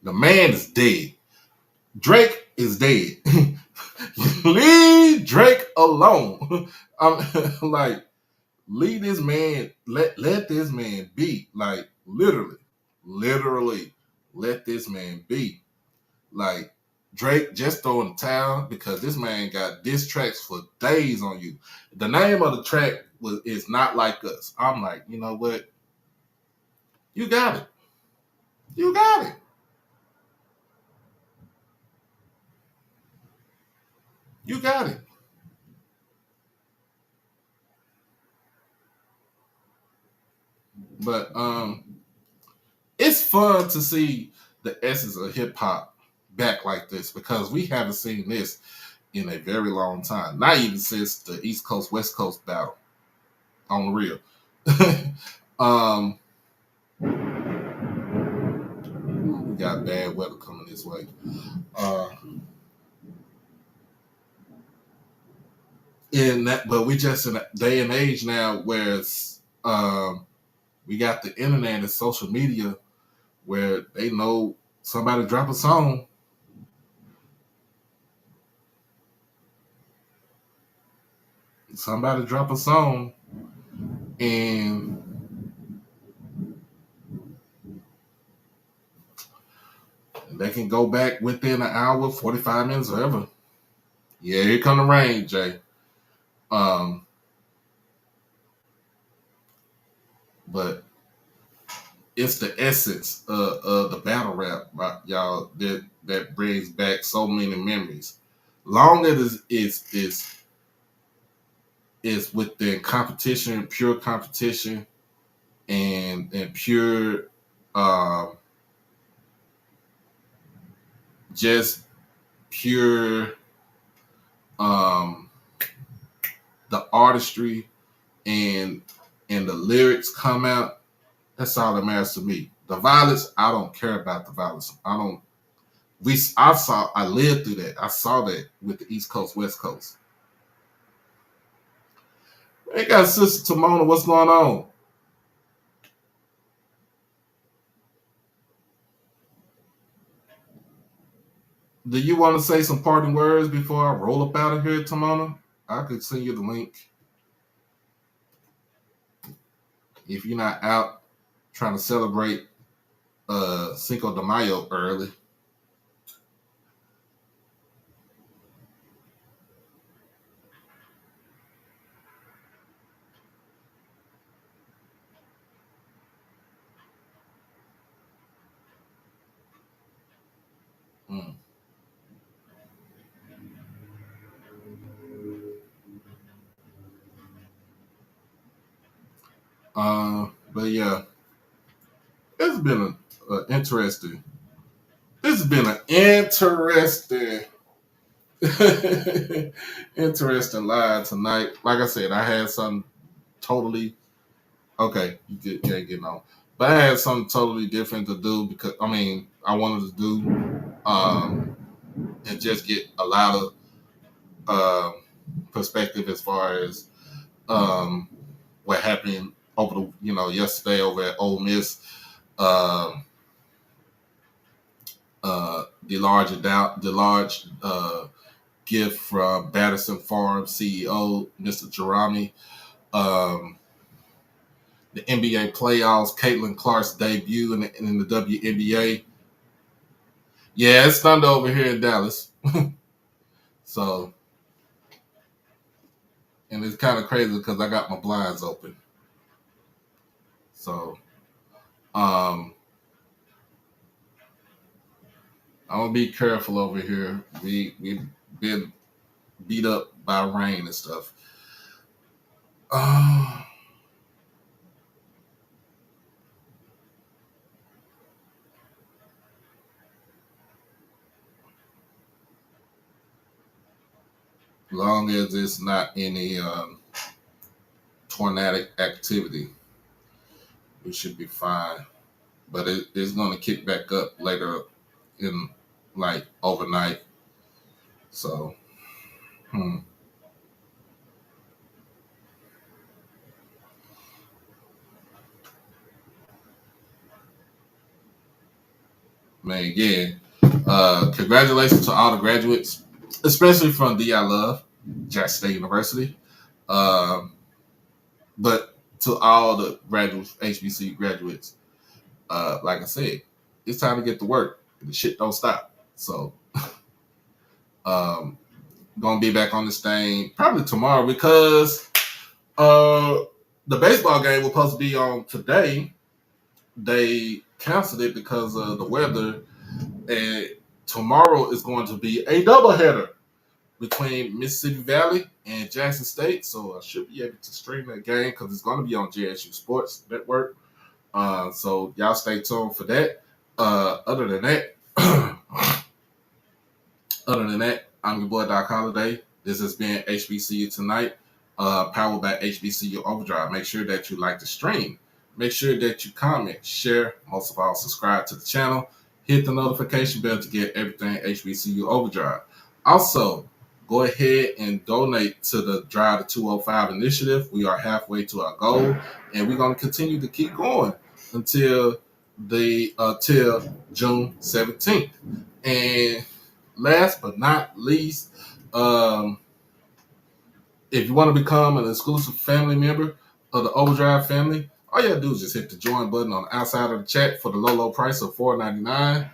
Speaker 1: the man is dead. Drake is dead. Leave Drake alone. I'm like, leave this man, let this man be. Like, literally, let this man be. Like, Drake just throwing the towel because this man got diss tracks for days on you. The name of the track is Not Like Us. I'm like, you know what? You got it. You got it. You got it. But it's fun to see the essence of hip hop back like this because we haven't seen this in a very long time. Not even since the East Coast West Coast battle on the real. um, we got bad weather coming this way. In that, but we just in a day and age now where it's, we got the internet and social media where they know somebody drop a song. Somebody drop a song and they can go back within an hour, 45 minutes, whatever. Yeah, here come the rain, Jay. Um, but it's the essence of the battle rap, right, y'all, that brings back so many memories. Long as is within competition, pure competition, and pure, um, just pure, um, the artistry and the lyrics come out. That's all that matters to me. The violence, I don't care about the violence. I don't. I lived through that. I saw that with the East Coast, West Coast. Hey, got Sister Timona. What's going on? Do you want to say some parting words before I roll up out of here, Timona? I could send you the link if you're not out trying to celebrate Cinco de Mayo early. Mm. But yeah, it's been a interesting. This has been an interesting, interesting live tonight. Like I said, I had something totally okay. You can't get on, but I had something totally different to do because I wanted to do and just get a lot of perspective as far as um, what happened over the yesterday over at Ole Miss. Um, the large gift from Batterson Farm CEO Mr. Jerami. Um, the NBA playoffs, Caitlin Clark's debut in the WNBA. Yeah, it's thunder over here in Dallas. So, and it's kind of crazy because I got my blinds open. So, um, I'm gonna be careful over here. We've been beat up by rain and stuff. Uh, long as it's not any tornadic activity, we should be fine. But it's going to kick back up later in like overnight. So, man, yeah. Congratulations to all the graduates, especially from I Love, Jackson State University. Um, but to all the graduates, HBCU graduates, like I said, it's time to get to work. The shit don't stop. So, gonna be back on this thing probably tomorrow because the baseball game was supposed to be on today. They canceled it because of the weather, and tomorrow is going to be a doubleheader between Mississippi Valley and Jackson State. So I should be able to stream that game because it's going to be on JSU Sports Network. So y'all stay tuned for that. Other than that, I'm your boy Doc Holiday. This has been HBCU Tonight, powered by HBCU Overdrive. Make sure that you like the stream. Make sure that you comment, share, most of all, subscribe to the channel. Hit the notification bell to get everything HBCU Overdrive. Also, go ahead and donate to the Drive to 205 initiative. We are halfway to our goal, and we're going to continue to keep going until till June 17th. And last but not least, if you want to become an exclusive family member of the Overdrive family, all you gotta do is just hit the join button on the outside of the chat for the low price of $4.99.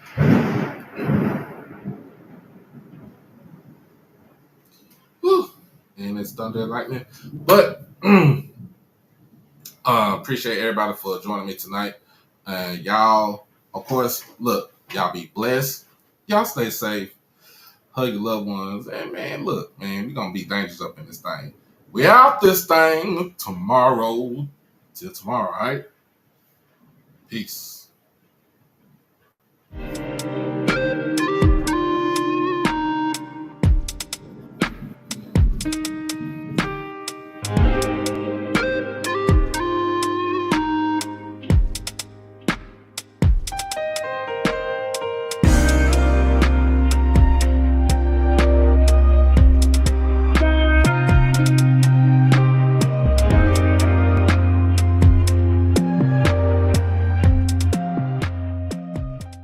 Speaker 1: Whew. And it's thunder and lightning. But appreciate everybody for joining me tonight. Y'all, of course, look, y'all be blessed. Y'all stay safe. Hug your loved ones. And man, look, man, we're gonna be dangerous up in this thing. We out this thing tomorrow. Till tomorrow, all right? Peace.